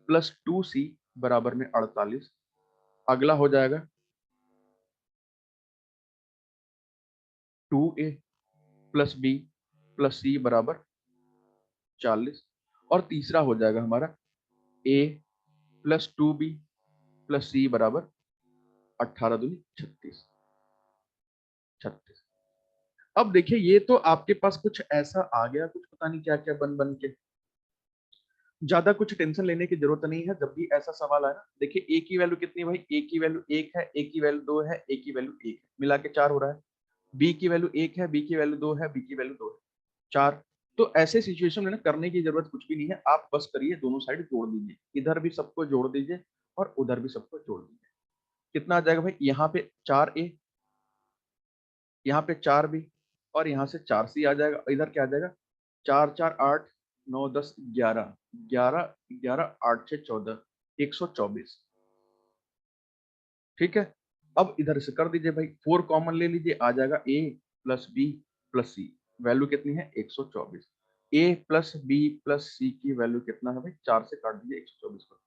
प्लस 2 सी बराबर में 48। अगला हो जाएगा 2 ए प्लस बी प्लस सी बराबर 40। और तीसरा हो जाएगा हमारा ए प्लस 2 बी प्लस सी बराबर 18 दूनी 36। 36। अब देखिए ये तो आपके पास कुछ ऐसा आ गया, कुछ पता नहीं क्या क्या बन बन के, ज्यादा कुछ टेंशन लेने की जरूरत नहीं है। जब भी ऐसा सवाल आए ना, देखिए ए की वैल्यू कितनी है भाई, ए की वैल्यू एक है, ए की वैल्यू दो है, ए की वैल्यू एक है, मिला के चार हो रहा है। बी की वैल्यू एक है, बी की वैल्यू दो है, बी की वैल्यू दो है, चार। तो ऐसे सिचुएशन में ना करने की जरूरत कुछ भी नहीं है, आप बस करिए दोनों साइड जोड़ दीजिए, इधर भी सबको जोड़ दीजिए और उधर भी सबको जोड़ दीजिए। कितना आ जाएगा भाई, यहाँ पे 4 ए, यहाँ पे 4 बी और यहाँ से 4 सी आ जाएगा, इधर क्या आ जाएगा, 4, 4, 8, 9, 10, 11, 11, 11, 8, 6, 14, 124। ठीक है, अब इधर से कर दीजिए भाई, 4 कॉमन ले लीजिए, आ जाएगा ए प्लस बी प्लस सी, वैल्यू कितनी है 124। ए प्लस बी प्लस सी की वैल्यू कितना है भाई, 4 से काट दीजिए 124 को,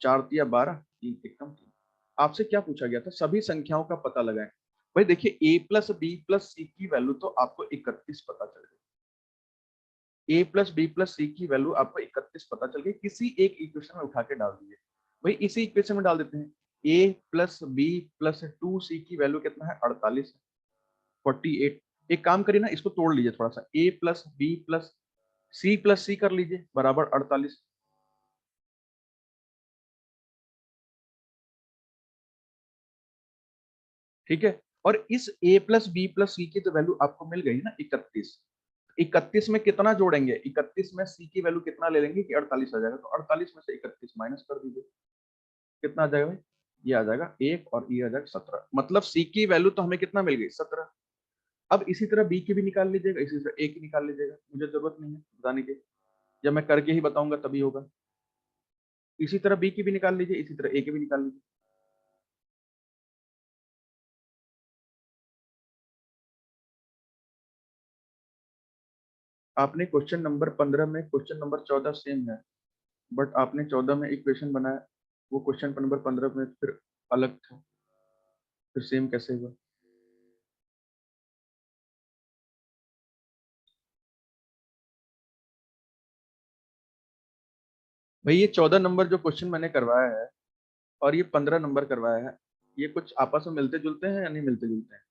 4 तिया 12, 3 एकम 3। आपसे क्या पूछा गया था, सभी संख्याओं का पता लगाएं। भाई देखिए ए प्लस बी प्लस सी की वैल्यू तो आपको 31 पता चल गई, ए प्लस बी प्लस सी की वैल्यू आपको 31 पता चल गई, किसी एक इक्वेशन में उठा के डाल दीजिए। भाई इसी इक्वेशन में डाल देते हैं, ए प्लस बी प्लस 2 सी की वैल्यू कितना है 48, 48। एक काम करिए ना, इसको तोड़ लीजिए थोड़ा सा, a प्लस बी प्लस सी कर लीजिए बराबर 48। ठीक है, और इस a plus B plus C की तो वैल्यू आपको मिल गई ना 31। 31 में कितना जोड़ेंगे, 31 में सी की वैल्यू कितना ले लेंगे कि 48 आ जाएगा, तो 48 में से 31 माइनस कर दीजिए, कितना आ जाएगा भाई, ये आ जाएगा 1 और ये आ जाएगा 17, मतलब सी की वैल्यू तो हमें कितना मिल गई 17। अब इसी तरह बी की भी निकाल लीजिएगा, इसी तरह ए की निकाल लीजिएगा, मुझे जरूरत नहीं है बताने की, जब मैं करके ही बताऊंगा तभी होगा। इसी तरह बी की भी निकाल लीजिए, इसी तरह ए की भी निकाल लीजिए। आपने क्वेश्चन नंबर 15 में क्वेश्चन नंबर 14 सेम है, बट आपने 14 में इक्वेशन बनाया, वो क्वेश्चन नंबर 15 में फिर अलग था, फिर सेम कैसे हुआ। भाई ये 14 नंबर जो क्वेश्चन मैंने करवाया है और ये 15 नंबर करवाया है, ये कुछ आपस में मिलते जुलते हैं या नहीं मिलते जुलते हैं।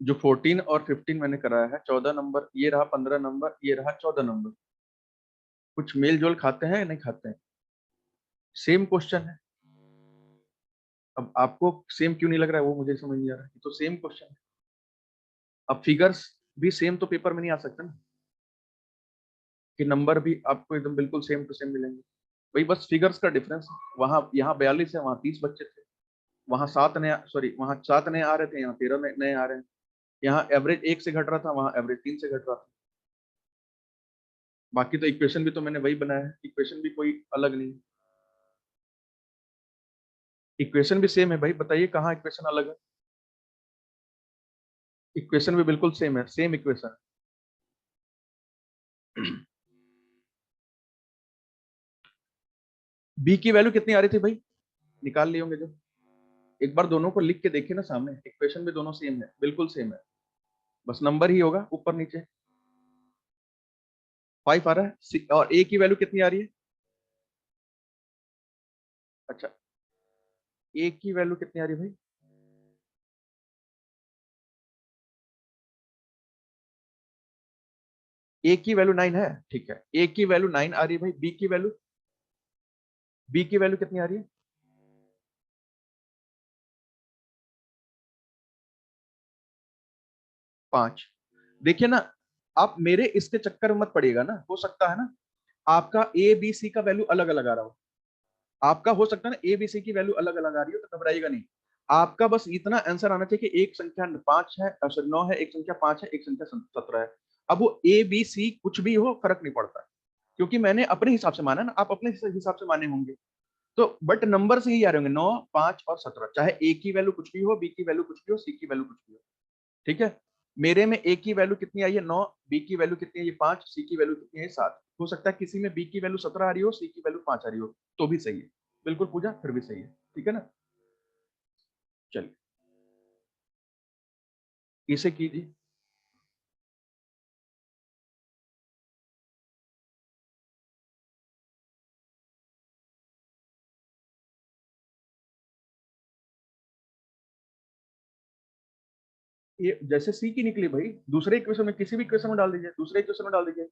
जो 14 और 15 मैंने कराया है, 14 नंबर ये रहा, 15 नंबर ये रहा, 14 नंबर, कुछ मेल जोल खाते हैं या नहीं खाते हैं, सेम क्वेश्चन है। अब आपको सेम क्यों नहीं लग रहा है वो मुझे समझ नहीं आ रहा है, ये तो सेम क्वेश्चन है। अब फिगर्स भी सेम तो पेपर में नहीं आ सकते ना, कि नंबर भी आपको एकदम बिल्कुल सेम टू सेम मिलेंगे। वही बस फिगर्स का डिफरेंस है, वहां यहाँ 42 है, वहां 30 बच्चे थे, वहां 7 नए, सॉरी वहां 7 नए आ रहे थे, यहाँ 13 नए आ रहे हैं। यहाँ एवरेज 1 से घट रहा था, वहां एवरेज 3 से घट रहा था। बाकी तो इक्वेशन भी तो मैंने वही बनाया है, इक्वेशन भी कोई अलग नहीं। इक्वेशन भी सेम है भाई, बताइए कहाँ इक्वेशन अलग है। इक्वेशन भी बिल्कुल सेम है, सेम इक्वेशन। बी की वैल्यू कितनी आ रही थी भाई, निकाल लिए होंगे जो, एक बार दोनों को लिख के देखिए ना सामने, इक्वेशन भी दोनों सेम है, बिल्कुल सेम है, बस नंबर ही होगा ऊपर नीचे। 5 आ रहा है, और ए की वैल्यू कितनी आ रही है। अच्छा, ए की वैल्यू कितनी आ रही है भाई, ए की वैल्यू 9 है, ठीक है, ए की वैल्यू 9 आ रही है भाई, बी की वैल्यू कितनी आ रही है। 5। देखिए ना, आप मेरे इसके चक्कर में मत पड़िएगा ना, हो सकता है ना आपका ए बी सी का वैल्यू अलग अलग आ रहा हो, आपका हो सकता है ना ए बी सी की वैल्यू अलग अलग आ रही हो, तो घबराइएगा नहीं। आपका बस इतना आंसर आना चाहिए कि एक संख्या 5 है, सॉरी 9 है, एक संख्या 5 है, एक संख्या 17 है। अब वो ए बी सी कुछ भी हो फर्क नहीं पड़ता, क्योंकि मैंने अपने हिसाब से माना ना, आप अपने हिसाब से माने होंगे। तो बट नंबर से ही आ रहे होंगे 9, 5 और 17, चाहे ए की वैल्यू कुछ भी हो, बी की वैल्यू कुछ भी हो, सी की वैल्यू कुछ भी हो। ठीक है, मेरे में ए की वैल्यू कितनी आई है 9, बी की वैल्यू कितनी है ये 5, सी की वैल्यू कितनी है 7। हो सकता है किसी में बी की वैल्यू 17 आ रही हो, सी की वैल्यू 5 आ रही हो, तो भी सही है, बिल्कुल पूजा फिर भी सही है। ठीक है ना, चलिए इसे कीजिए। ये जैसे सी की निकली भाई, दूसरे इक्वेशन में किसी भी इक्वेशन में डाल दीजिए, दूसरे इक्वेशन में डाल दीजिए,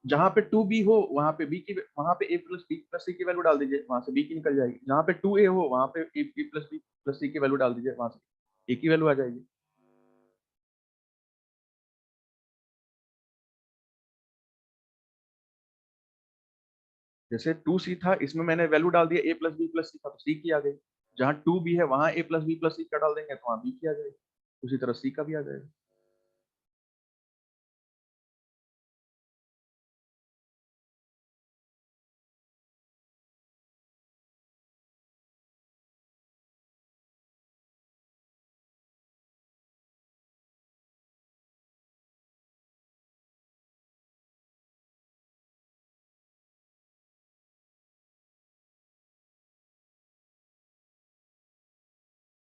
जहां पे टू बी हो वहां पे बी की, वहां पे ए प्लस बी प्लस सी की वैल्यू डाल दीजिए, वहां से बी की निकल जाएगी, जहां पे टू ए हो वहां पे A B plus B plus C की वैल्यू डाल दीजिए, वहां से ए की वैल्यू आ जाएगी। जैसे टू सी था, इसमें मैंने वैल्यू डाल दिया ए प्लस बी प्लस सी था, तो सी की आ गई। जहां टू बी है वहां ए प्लस बी प्लस सी का डाल देंगे तो वहां बी की आ जाएगी, उसी तरह सी का भी आ जाएगा।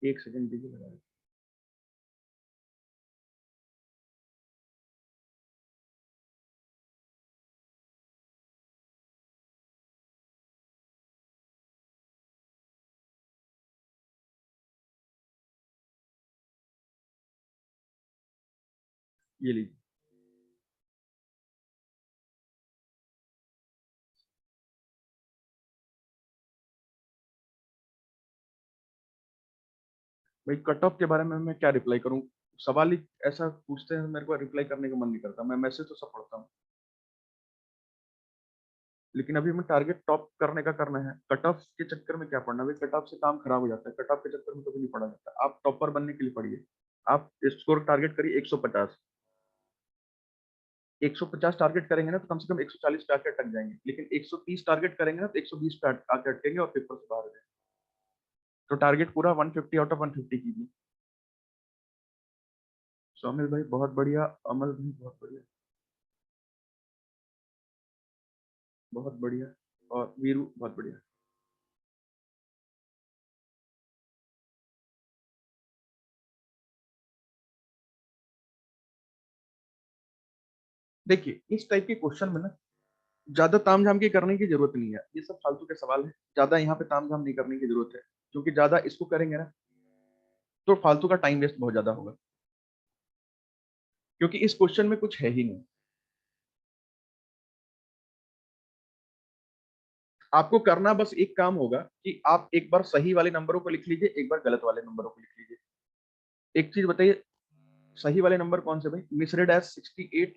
एक सेकंड दीजिए। ये लीजिए। भाई कट ऑफ के बारे में मैं क्या रिप्लाई करूं? सवाल ही ऐसा पूछते हैं, मेरे को रिप्लाई करने का मन नहीं करता। मैं मैसेज तो सब पढ़ता हूँ, लेकिन अभी मैं टारगेट टॉप करने का करना है। कट ऑफ के चक्कर में क्या पढ़ना? भाई कट ऑफ से काम खराब हो जाता है। कट ऑफ के चक्कर में कभी नहीं पढ़ा जाता। आप टॉपर बनने के लिए पढ़िए। आप स्कोर टारगेट करिए 150। 150 टारगेट करेंगे ना तो कम से कम 140 पे आके अटक जाएंगे, लेकिन 130 टारगेट करेंगे ना तो 120 पे आके अटकेंगे और पेपर से बाहर हो जाएंगे। तो टारगेट पूरा 150 आउट ऑफ 150 कीजिए। सोमिल भाई बहुत बढ़िया, अमल भाई बहुत बढ़िया, बहुत बढ़िया, और वीरू बहुत बढ़िया। देखिए इस टाइप के क्वेश्चन में ना ज्यादा तामझाम की करने की जरूरत नहीं है। ये सब फालतू के सवाल है, ज्यादा यहाँ पे तामझाम नहीं करने की जरूरत है। क्योंकि ज्यादा इसको करेंगे ना तो फालतू का टाइम वेस्ट बहुत ज्यादा होगा, क्योंकि इस क्वेश्चन में कुछ है ही नहीं। आपको करना बस एक काम होगा कि आप एक बार सही वाले नंबरों को लिख लीजिए, एक बार गलत वाले नंबरों को लिख लीजिए। एक चीज बताइए, सही वाले नंबर कौन से भाई? मिसरेड एज 68,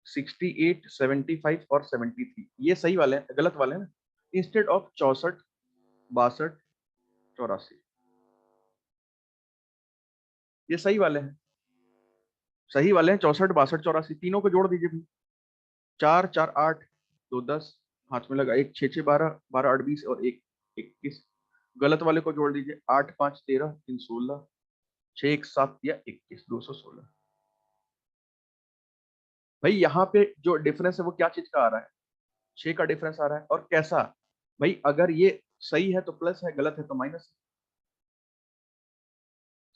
68, 75 और 73, ये सही वाले हैं। गलत वाले हैं ना, इंस्टेड ऑफ 64, 62, 84, ये सही वाले हैं। सही वाले हैं 64, 62, 84, तीनों को जोड़ दीजिए भाई। 4, 4, 8, 2, 10, हाथ में लगा एक, 6, 6, 12, 12, 8, 20 और एक, 21। गलत वाले को जोड़ दीजिए, 8, 5, 13, 3, 16, 6, 1, 7 या 21, 216। भाई यहाँ पे जो डिफरेंस है वो क्या चीज का आ रहा है? 6 का डिफरेंस आ रहा है। और कैसा? भाई अगर ये सही है तो प्लस है, गलत है तो माइनस है।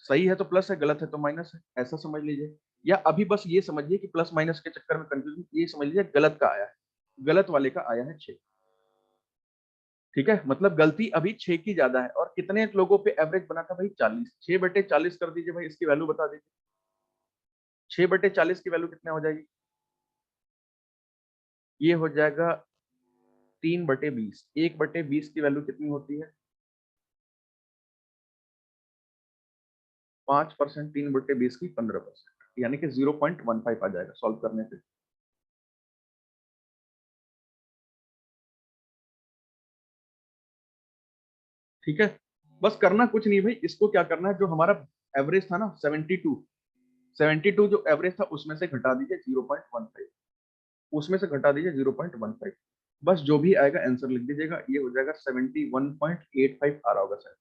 सही है तो प्लस है, गलत है तो माइनस है, ऐसा समझ लीजिए। या अभी बस ये समझिए कि प्लस माइनस के चक्कर में कंफ्यूजन, ये समझ लीजिए गलत का आया है। गलत वाले का आया है 6। ठीक है, मतलब गलती अभी 6 की ज्यादा है। और कितने लोगों पे एवरेज बना था भाई? 40। 6/40 कर दीजिए भाई, इसकी वैल्यू बता दीजिए। 6/40 की वैल्यू कितने हो जाएगी? ये हो जाएगा 3/20। 1/20 की वैल्यू कितनी होती है? 5%। 3/20 की 15%, यानी कि 0.15 आ जाएगा सॉल्व करने पे। ठीक है, बस करना कुछ नहीं भाई। इसको क्या करना है, जो हमारा एवरेज था ना 72, 72 जो एवरेज था उसमें से घटा दीजिए 0.15। उसमें से घटा दीजिए 0.15। बस जो भी आएगा आंसर लिख दीजिएगा। ये हो जाएगा 71.85 आ रहा होगा सर।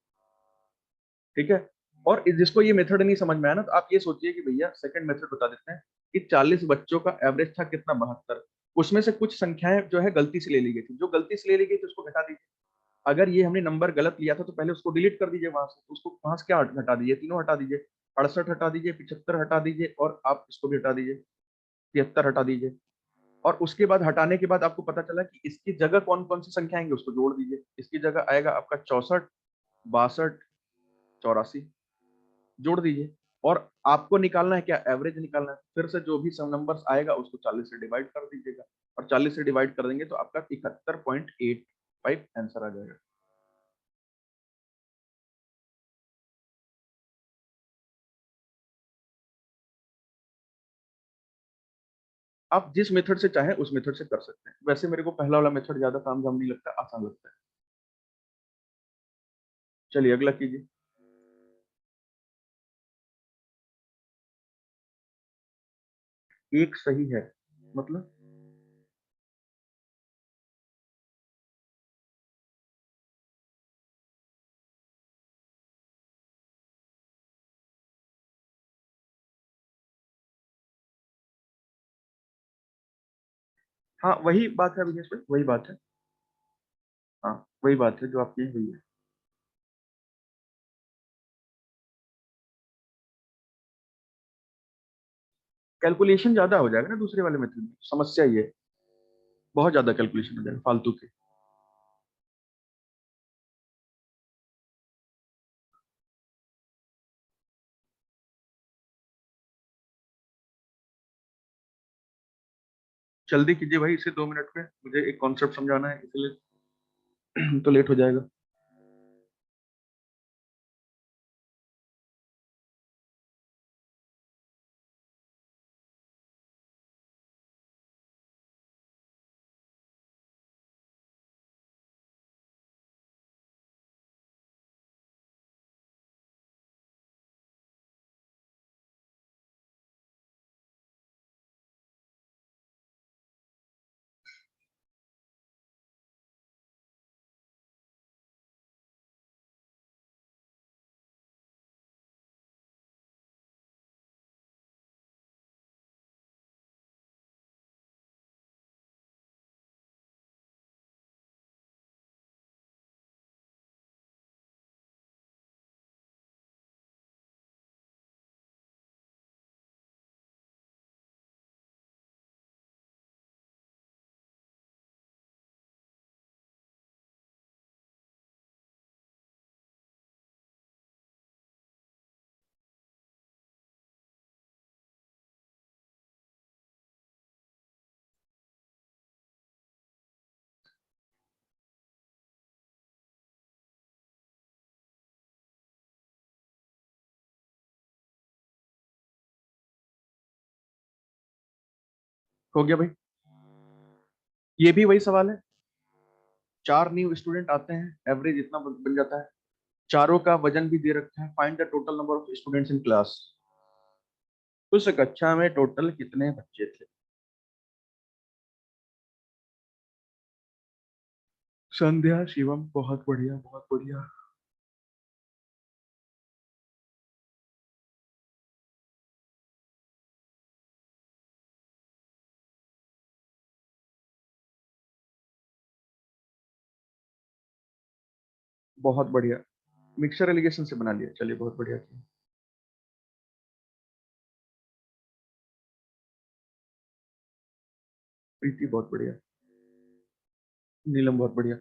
ठीक है। और जिसको ये मेथड नहीं समझ में आया ना, तो आप ये सोचिए कि भैया सेकंड मेथड बता देते हैं कि 40 बच्चों का एवरेज था कितना? 72। उसमें से कुछ संख्याएं जो है गलती से ले ली गई थी। जो गलती से ले ली गई थी उसको घटा दीजिए। अगर ये हमने नंबर गलत लिया था तो पहले उसको डिलीट कर दीजिए वहां से। उसको वहां से क्या हटा दीजिए? तीनों हटा दीजिए। 68 हटा दीजिए, 75 हटा दीजिए, और आप इसको भी हटा दीजिए, 73 हटा दीजिए। और उसके बाद हटाने के बाद आपको पता चला कि इसकी जगह कौन कौन सी संख्या आएंगे, उसको जोड़ दीजिए। इसकी जगह आएगा आपका 64, 62, 84, जोड़ दीजिए। और आपको निकालना है क्या? एवरेज निकालना है। फिर से जो भी सम नंबर्स आएगा उसको 40 से डिवाइड कर दीजिएगा। और 40 से डिवाइड कर देंगे तो आपका 71.85 आंसर आ जाएगा। आप जिस मेथड से चाहें उस मेथड से कर सकते हैं। वैसे मेरे को पहला वाला मेथड ज्यादा काम झाम नहीं लगता, आसान लगता है। चलिए अगला कीजिए। एक सही है मतलब? हाँ वही बात है विनेश भाई, वही बात है। हाँ वही बात है जो आपकी हुई है। कैलकुलेशन ज्यादा हो जाएगा ना दूसरे वाले मेथड में, समस्या ये। बहुत ज्यादा कैलकुलेशन हो जाएगा फालतू के। जल्दी कीजिए भाई, इसे 2 मिनट में मुझे एक कॉन्सेप्ट समझाना है, इसलिए तो लेट हो जाएगा। हो गया भाई, ये भी वही सवाल है। 4 न्यू स्टूडेंट आते हैं, एवरेज इतना बन जाता है। चारों का वजन भी दे रखा है, find the total number of students in class. उस कक्षा में टोटल कितने बच्चे थे? संध्या, शिवम, बहुत बढ़िया, बहुत बढ़िया। बहुत बढ़िया, मिक्सर एलिगेशन से बना लिया, चलिए बहुत बढ़िया किया। प्रीति बहुत बढ़िया। नीलम बहुत बढ़िया।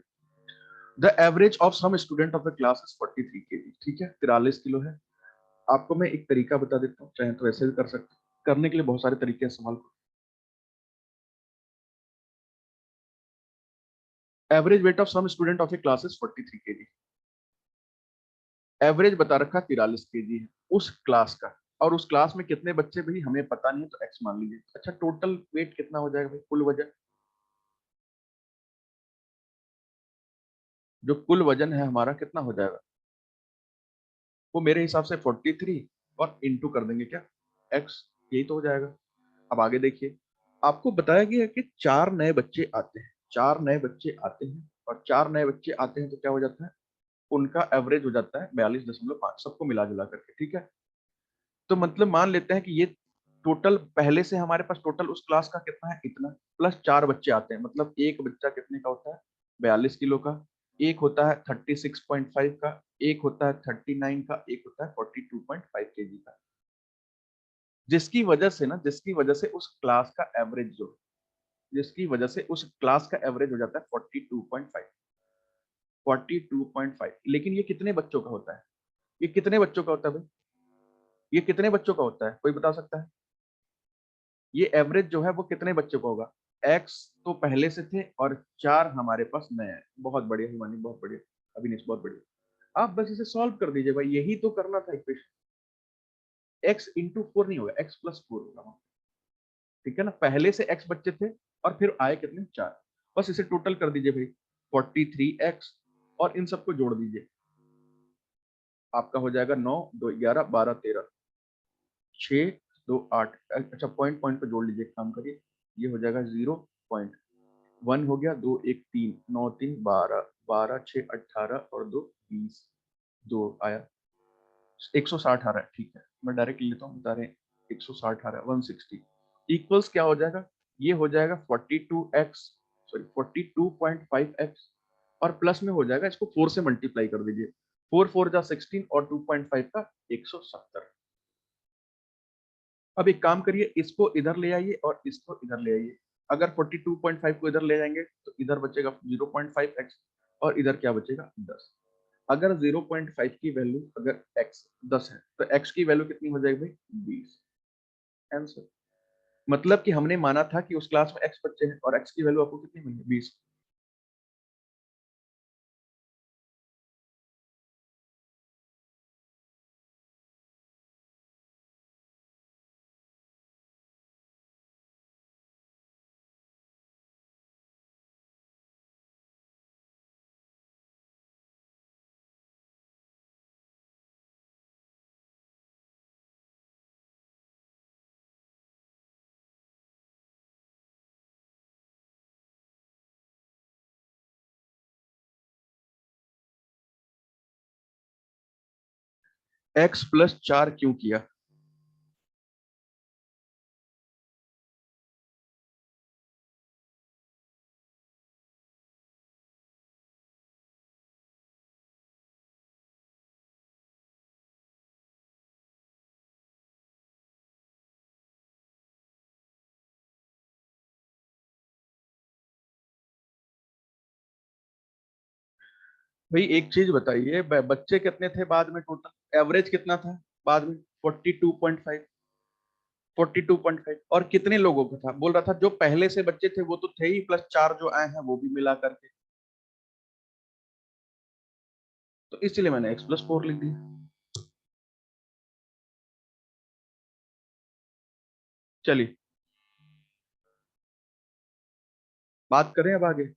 The average of some student of the class is 43 kg, ठीक है, 43 किलो है। आपको मैं एक तरीका बता देता हूँ, चाहे तो ऐसे भी कर सकते हैं। करने के लिए बहुत सारे तरीके हैं सवाल को। Average weight of some student of a class is 43 kg। Average बता रखा 43 kg है उस क्लास का, और उस क्लास में कितने बच्चे भाई हमें पता नहीं है, तो एक्स मान लीजिए। अच्छा, टोटल वेट कितना हो जाएगा भाई, कुल वजन? जो कुल वजन है हमारा कितना हो जाएगा? वो मेरे हिसाब से 43 और इंटू कर देंगे क्या, एक्स, यही तो हो जाएगा। अब आगे देखिए, आपको बताया गया है कि 4 नए बच्चे आते हैं, 4 नए बच्चे आते हैं, और 4 नए बच्चे आते हैं तो क्या हो जाता है, उनका एवरेज हो जाता है 42.5, सबको मिला जुला करके, ठीक है। तो मतलब मान लेते हैं कि ये टोटल पहले से हमारे पास टोटल उस क्लास का कितना है, इतना, प्लस 4 बच्चे आते हैं, मतलब एक बच्चा कितने का होता है, 42 किलो का। एक होता है 36.5 का, एक होता है 39 का, एक होता है 42.5 kg का। जिसकी वजह से उस क्लास का एवरेज जो, जिसकी वजह से उस क्लास का एवरेज हो जाता है 42.5। 42.5, लेकिन ये कितने बच्चों का होता है? ये कितने बच्चों का होता है भाई? ये कितने बच्चों का होता है, कोई बता सकता है? ये एवरेज जो है वो कितने बच्चों का होगा? एक्स तो पहले से थे, और 4 हमारे पास नए हैं। बहुत बढ़िया हिमानी, बहुत बढ़िया। अभिनेश बहुत बढ़िया। आप बस इसे सॉल्व कर दीजिए भाई, यही तो करना था इक्वेशन। एक्स इंटू 4 नहीं होगा, एक्स प्लस 4 होगा। ठीक है ना, पहले से एक्स बच्चे थे, और फिर आए कितने, 4। बस इसे टोटल कर दीजिए भाई, 43x, और इन सबको जोड़ दीजिए। आपका हो जाएगा 9, 2, 11, 12, 13, 6, 2, 8। अच्छा, पॉइंट पॉइंट पे जोड़ लीजिए, काम करिए। ये हो जाएगा 0.1 हो गया, 2, 1, 3, 9, 3, 12, 12, 6, 18, और 2, 20, 2 आया। 160 आ रहा है, ठीक है, मैं डायरेक्ट लेता हूँ, बता रहे हैं 160 आ रहा है, 160 इक्वल्स क्या हो जाएगा, ये हो जाएगा 42x, सॉरी 42.5x, और प्लस में हो जाएगा, इसको 4 से मल्टीप्लाई कर दीजिए। 4 4 जा 16, और 2.5 का 170। अब एक काम करिए, इसको इधर ले आइए और इसको इधर ले आइए। अगर 42.5 को इधर ले जाएंगे तो इधर बचेगा 0.5x, और इधर क्या बचेगा, 10। अगर 0.5 की वैल्यू, अगर x 10 है, तो x की वैल्यू कितनी हो जाएगी भाई, 20। आंसर। मतलब कि हमने माना था कि उस क्लास में एक्स बच्चे हैं और एक्स की वैल्यू आपको कितनी मिली, 20। एक्स प्लस 4 क्यों किया? भाई एक चीज बताइए, बच्चे कितने थे बाद में टोटल, एवरेज कितना था बाद में? 42.5। 42.5 और कितने लोगों का था? बोल रहा था जो पहले से बच्चे थे वो तो थे ही, प्लस 4 जो आए हैं वो भी मिला करके, तो इसीलिए मैंने x+4 लिख दिया। चलिए बात करें अब आगे।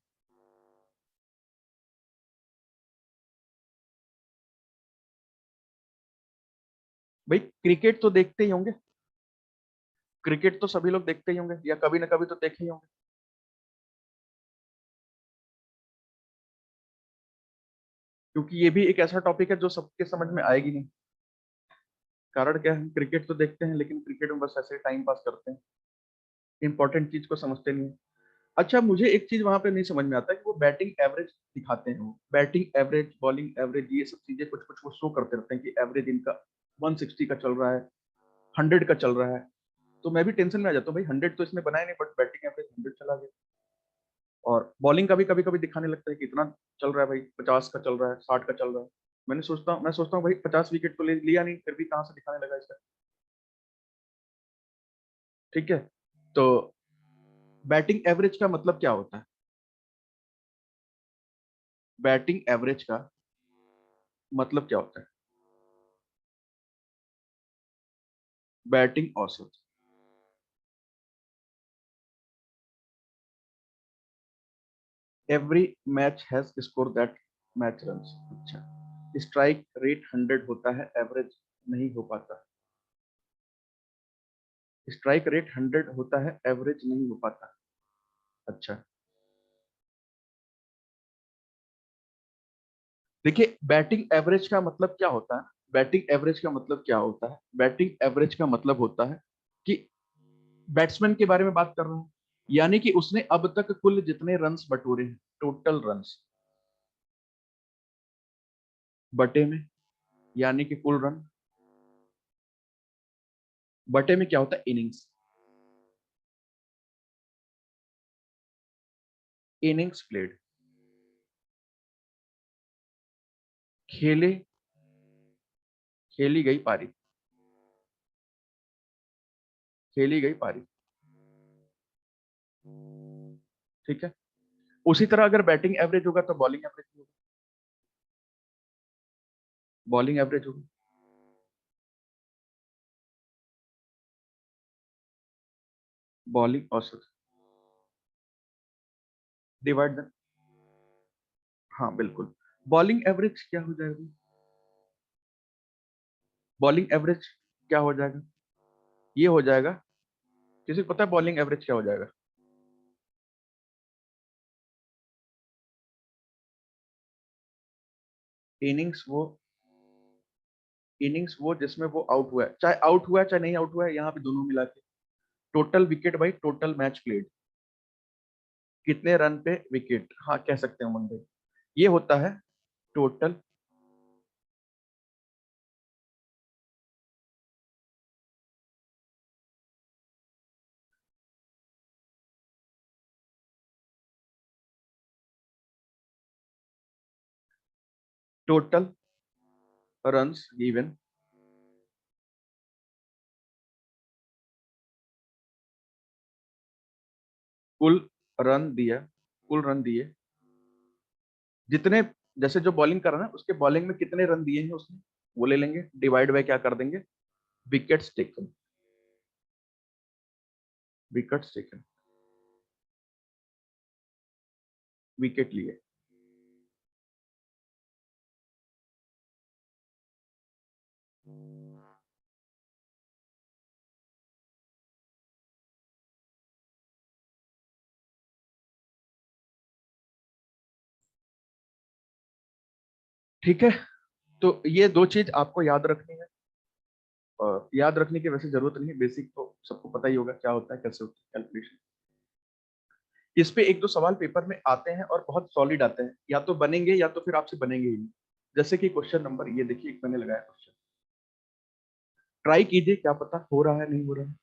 भाई क्रिकेट तो देखते ही होंगे, क्रिकेट तो सभी लोग देखते ही होंगे या कभी ना कभी तो देखे ही होंगे। क्योंकि ये भी एक ऐसा टॉपिक है जो सबके समझ में आएगी नहीं। कारण क्या है, हम क्रिकेट तो देखते हैं लेकिन क्रिकेट में बस ऐसे टाइम पास करते हैं, इंपॉर्टेंट चीज को समझते नहीं है। अच्छा मुझे एक चीज वहां पे नहीं समझ में आता कि वो बैटिंग एवरेज दिखाते हैं, वो बैटिंग एवरेज, बॉलिंग एवरेज, ये सब चीजें कुछ कुछ वो शो करते रहते हैं कि एवरेज इनका 160 का चल रहा है, 100 का चल रहा है। तो मैं भी टेंशन में आ जाता हूँ, भाई 100 तो इसने बनाया नहीं बट बैटिंग एवरेज 100 चला गया। और बॉलिंग का भी कभी कभी दिखाने लगता है कि इतना चल रहा है भाई, 50 का चल रहा है, 60 का चल रहा है। मैं सोचता हूँ भाई 50 विकेट तो लिया नहीं, फिर भी कहाँ से दिखाने लगा इसका। ठीक है, तो बैटिंग एवरेज का मतलब क्या होता है? बैटिंग एवरेज का मतलब क्या होता है? बैटिंग औसत। Every match has score that match runs. अच्छा, स्ट्राइक रेट 100 होता है, एवरेज नहीं हो पाता। स्ट्राइक रेट 100 होता है, एवरेज नहीं हो पाता। अच्छा, देखिए बैटिंग एवरेज का मतलब क्या होता है? बैटिंग एवरेज का मतलब क्या होता है? बैटिंग एवरेज का मतलब होता है कि बैट्समैन के बारे में बात कर रहा हूं, यानी कि उसने अब तक कुल जितने रन्स बटोरे हैं, टोटल रन्स बटे में, यानी कि कुल रन बटे में क्या होता है? इनिंग्स। इनिंग्स प्लेड, खेले खेली गई पारी, खेली गई पारी। ठीक है, उसी तरह अगर बैटिंग एवरेज होगा तो बॉलिंग एवरेज होगा, बॉलिंग एवरेज होगा। बॉलिंग औसत डिवाइड द, हाँ बिल्कुल। बॉलिंग एवरेज क्या हो जाएगा? बॉलिंग एवरेज क्या हो जाएगा? ये हो जाएगा, किसी को पता है बॉलिंग एवरेज क्या हो जाएगा? इनिंग्स वो, इनिंग्स वो जिसमें वो आउट हुआ है, चाहे आउट हुआ है चाहे नहीं आउट हुआ है, यहाँ पे दोनों मिला के total wicket by total match played, कितने रन पे विकेट, हाँ कह सकते हैं मंडे, ये होता है टोटल। टोटल रन्स गिवन कुल रन दिया, कुल रन दिए जितने, जैसे जो बॉलिंग कर रहा है ना उसके बॉलिंग में कितने रन दिए हैं उसने, वो ले लेंगे, डिवाइड बाय क्या कर देंगे, wickets taken, wickets taken, wicket लिए। ठीक है, तो ये दो चीज आपको याद रखनी है। और याद रखने की वैसे जरूरत नहीं है, बेसिक तो सबको पता ही होगा क्या होता है, कैसे होता है कैलकुलेशन। इस पे एक दो सवाल पेपर में आते हैं और बहुत सॉलिड आते हैं, या तो बनेंगे या तो फिर आपसे बनेंगे ही नहीं। जैसे कि क्वेश्चन नंबर ये देखिए, एक मैंने लगाया क्वेश्चन, ट्राई कीजिए, क्या पता हो रहा है नहीं हो रहा है।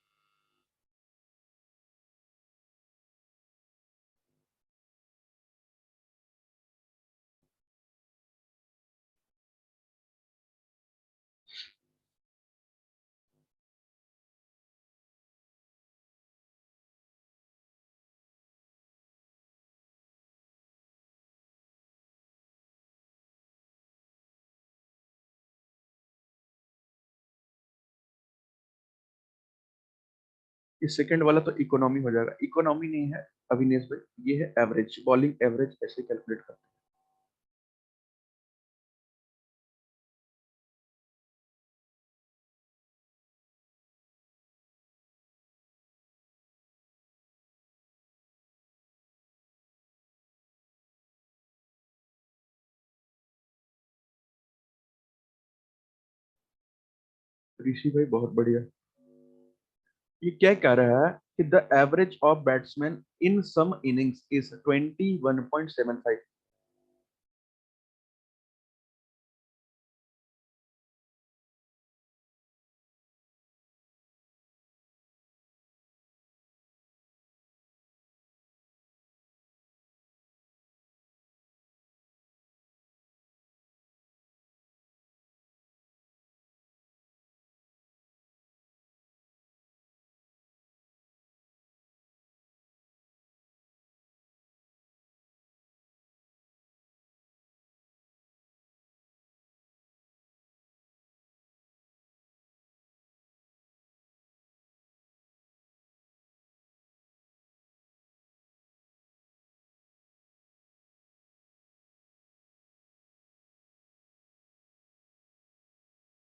इस सेकंड वाला तो इकोनॉमी हो जाएगा, इकोनॉमी नहीं है अविनेश भाई, ये है एवरेज, बॉलिंग एवरेज ऐसे कैलकुलेट करते हैं। ऋषि भाई बहुत बढ़िया। ये क्या कह रहा है कि the average of batsman in some innings is 21.75।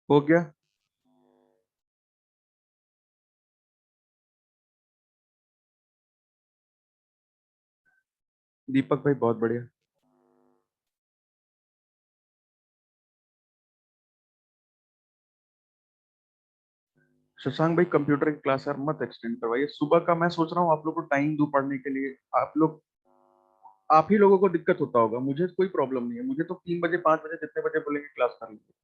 हो गया। दीपक भाई बहुत बढ़िया। शशांक भाई कंप्यूटर की क्लास यार मत एक्सटेंड करवाइए, सुबह का मैं सोच रहा हूँ आप लोग को टाइम दूं पढ़ने के लिए। आप लोग, आप ही लोगों को दिक्कत होता होगा, मुझे कोई प्रॉब्लम नहीं है, मुझे तो 3 बजे 5 बजे जितने बजे बोलेंगे क्लास कर लीजिए।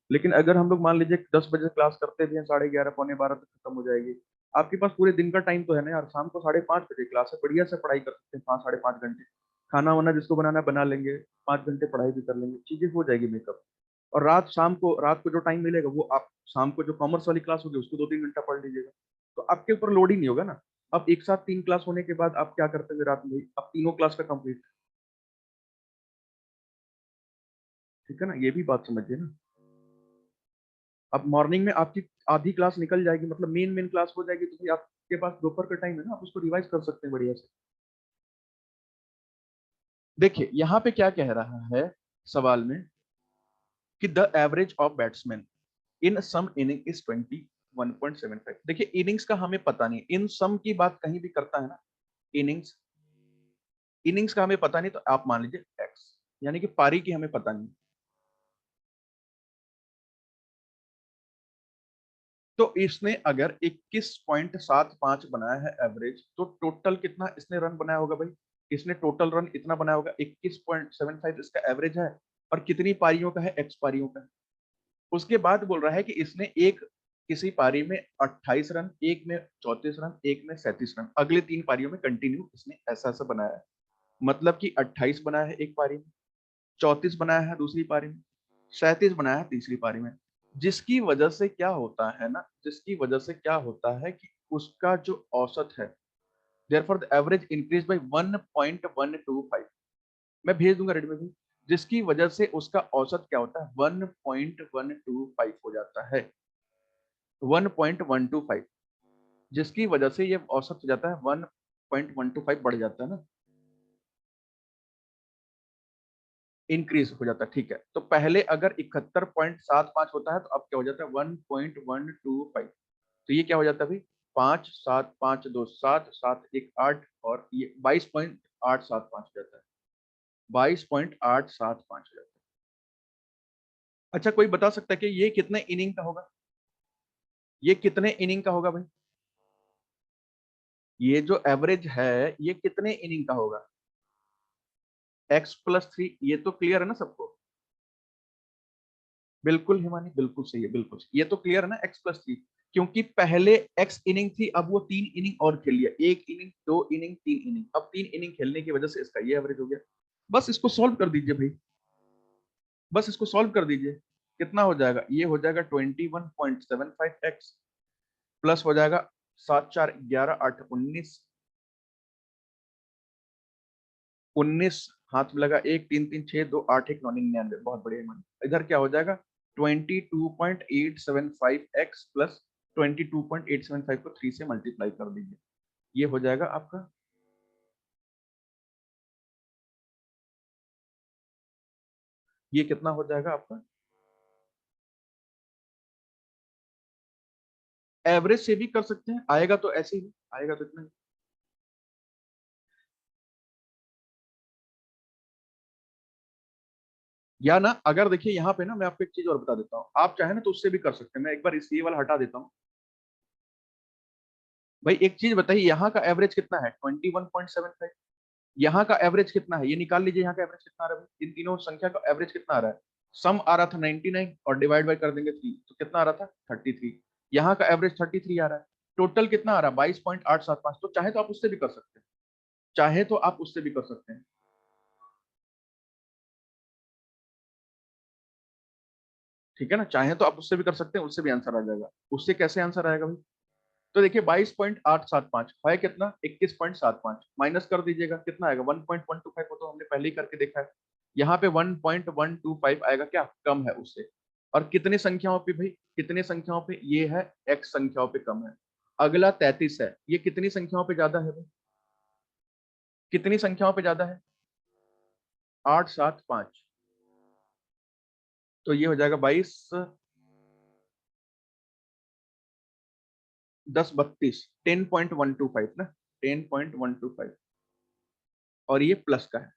लेकिन अगर हम लोग मान लीजिए 10 बजे क्लास करते भी हैं, 11:30 पौने 12 तक खत्म हो जाएगी, आपके पास पूरे दिन का टाइम तो है ना यार, शाम को 5:30 बजे क्लास है, बढ़िया से पढ़ाई कर सकते हैं 5 साढ़े 5 घंटे, खाना वाना जिसको बनाना है बना लेंगे, 5 घंटे पढ़ाई भी कर लेंगे, चीजें हो जाएगी मेकअप। और रात को जो टाइम मिलेगा वो आप शाम को जो कॉमर्स वाली क्लास होगी उसको 2-3 घंटा पढ़ लीजिएगा, तो आपके ऊपर लोड ही नहीं होगा ना। अब एक साथ 3 क्लास होने के बाद आप क्या करते हैं रात में भाई, आप तीनों क्लास का कंप्लीट। ठीक है ना, ये भी बात समझिए ना। अब मॉर्निंग में आपकी आधी क्लास निकल जाएगी, मतलब मेन मेन क्लास हो जाएगी, तो फिर आपके पास दोपहर का टाइम है ना, आप उसको रिवाइज कर सकते हैं बढ़िया से। देखिए यहाँ पे क्या कह रहा है सवाल में कि the average of batsman in some inning is 21.75। देखिए इनिंग्स का हमें पता नहीं, इन सम की बात कहीं भी करता है ना, इनिंग्स, इनिंग्स का हमें पता नहीं, तो आप मान लीजिए एक्स, यानी कि पारी की हमें पता नहीं। तो इसने अगर 21.75 बनाया है एवरेज, तो टोटल कितना इसने रन बनाया होगा भाई, इसने टोटल रन इतना बनाया होगा, 21.75 इसका एवरेज है, और कितनी पारियों का है, एक्स पारियों का है। उसके बाद बोल रहा है कि इसने एक किसी पारी में 28 रन, एक में 34 रन, एक में 37 रन, अगले 3 पारियों में कंटिन्यू इसने ऐसा ऐसा बनाया है। मतलब कि 28 बनाया है एक पारी में, 34 बनाया है दूसरी पारी में, 37 बनाया है तीसरी पारी में। जिसकी वजह से क्या होता है ना, जिसकी वजह से क्या होता है कि उसका जो औसत है, therefore the average increase by 1.125। मैं भेज दूंगा रेडी में भी, जिसकी वजह से उसका औसत क्या होता है 1.125 हो जाता है, 1.125, जिसकी वजह से ये औसत हो जाता है 1.125 बढ़ जाता है ना, इंक्रीज हो जाता है। ठीक है, तो पहले अगर 71.75 होता है तो अब क्या हो जाता है 1.125। तो ये क्या हो जाता है भाई 5 7 5 2 7 7 1 8 और ये 22.875 हो जाता है, 22.875 हो जाता है। अच्छा कोई बता सकता है कि ये कितने इनिंग का होगा, ये कितने इनिंग का होगा भाई, ये जो एवरेज है ये कितने इनिंग का होगा, x+3, ये तो क्लियर है ना सबको। बिल्कुल हिमानी, बिल्कुल सही है, बिल्कुल सही। ये तो क्लियर है ना x+3, क्योंकि पहले x इनिंग थी, अब वो 3 इनिंग और खेल लिया, 1 इनिंग 2 इनिंग 3 इनिंग, अब 3 इनिंग खेलने की वजह से इसका ये एवरेज हो गया। बस इसको सॉल्व कर दीजिए भाई, बस इसको सॉल्व कर दीजिए, कितना हो जाएगा, ये हो जाएगा 21.75x प्लस हो जाएगा 7 4 11 8 19, 19 हाथ में लगा, 1 3 3 6 2 8 1 9 99, बहुत बढ़िया मन। इधर क्या हो जाएगा 22.875x प्लस 22.875 को 3 से मल्टीप्लाई कर दीजिए, ये हो जाएगा आपका, ये कितना हो जाएगा आपका, एवरेज से भी कर सकते हैं, आएगा तो ऐसे ही आएगा, तो इतना ही। या ना अगर देखिए यहाँ पे ना मैं आपको एक चीज और बता देता हूँ, आप चाहे ना तो उससे भी कर सकते हैं, मैं एक बार इस ये वाला हटा देता हूँ। भाई एक चीज बताइए, यहाँ का एवरेज कितना है 21.75, यहाँ का एवरेज कितना है ये निकाल लीजिए, यहाँ का एवरेज कितना आ रहा है, इन तीनों संख्या का एवरेज कितना आ रहा है, सम आ रहा था 99 और डिवाइड बाय कर देंगे 3, तो कितना आ रहा था 33, यहाँ का एवरेज 33 आ रहा है, टोटल कितना आ रहा है 22.875, तो चाहे तो आप उससे भी कर सकते हैं, चाहे तो आप उससे भी कर सकते हैं। ठीक है ना, चाहे तो आप उससे भी कर सकते हैं, उससे भी आंसर आ जाएगा। उससे कैसे आंसर आएगा भाई, तो देखिए 22.875 है कितना 21.75, माइनस कर दीजिएगा कितना आएगा 1.125, को तो हमने पहले ही करके देखा है, यहाँ पे 1.125 आएगा, क्या कम है उससे। और कितनी संख्याओं पे भाई, कितनी संख्याओं पे, ये है x संख्याओं पे कम है। अगला 33 है, ये कितनी संख्याओं पे ज्यादा है भाई, कितनी संख्याओं पे ज्यादा है 8 7 5, तो ये हो जाएगा 22 10 32, 10.125 ना, 10.125, और ये प्लस का है।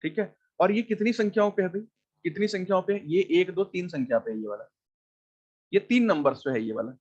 ठीक है, और ये कितनी संख्याओं पे है भाई, कितनी संख्याओं पे है? ये 1 2 3 संख्या पे है ये वाला, ये 3 नंबर्स पे है ये वाला।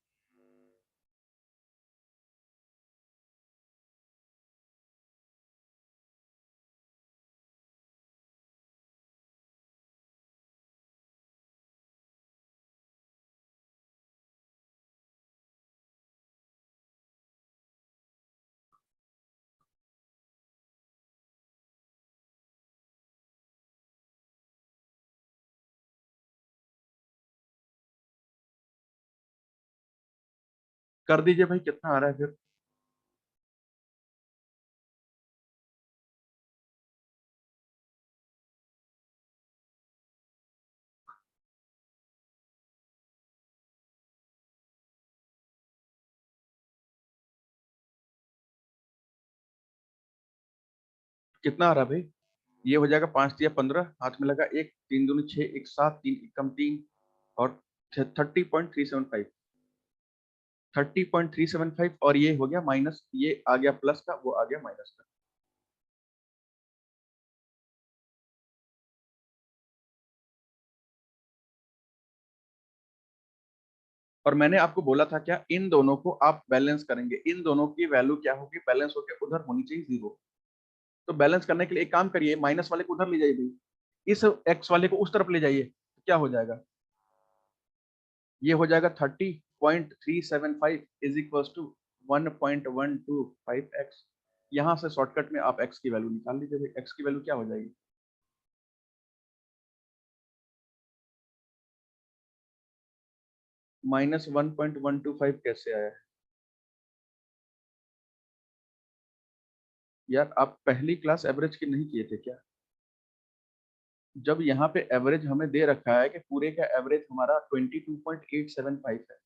कर दीजिए भाई, कितना आ रहा है फिर, कितना आ रहा है भाई, ये हो जाएगा 5 3 15, हाथ में लगा 1 3 दूनी 6 1 7 3 एकम 3, और 30.375, 30.375, और ये हो गया माइनस, ये आ गया प्लस का, वो आ गया माइनस का। और मैंने आपको बोला था क्या, इन दोनों को आप बैलेंस करेंगे, इन दोनों की वैल्यू क्या होगी, बैलेंस होकर उधर होनी चाहिए 0। तो बैलेंस करने के लिए एक काम करिए, माइनस वाले को उधर ले जाइए, इस एक्स वाले को उस तरफ ले जाइए, तो क्या हो जाएगा, ये हो जाएगा 30.375 इज इक्वल टू 1.125x। यहां से शॉर्टकट में आप x की वैल्यू निकाल लीजिए भाई, x की वैल्यू क्या हो जाएगी, -1.125 कैसे आया है, यार आप पहली क्लास एवरेज की नहीं किए थे क्या? जब यहाँ पे एवरेज हमें दे रखा है कि पूरे का एवरेज हमारा 22.875 है,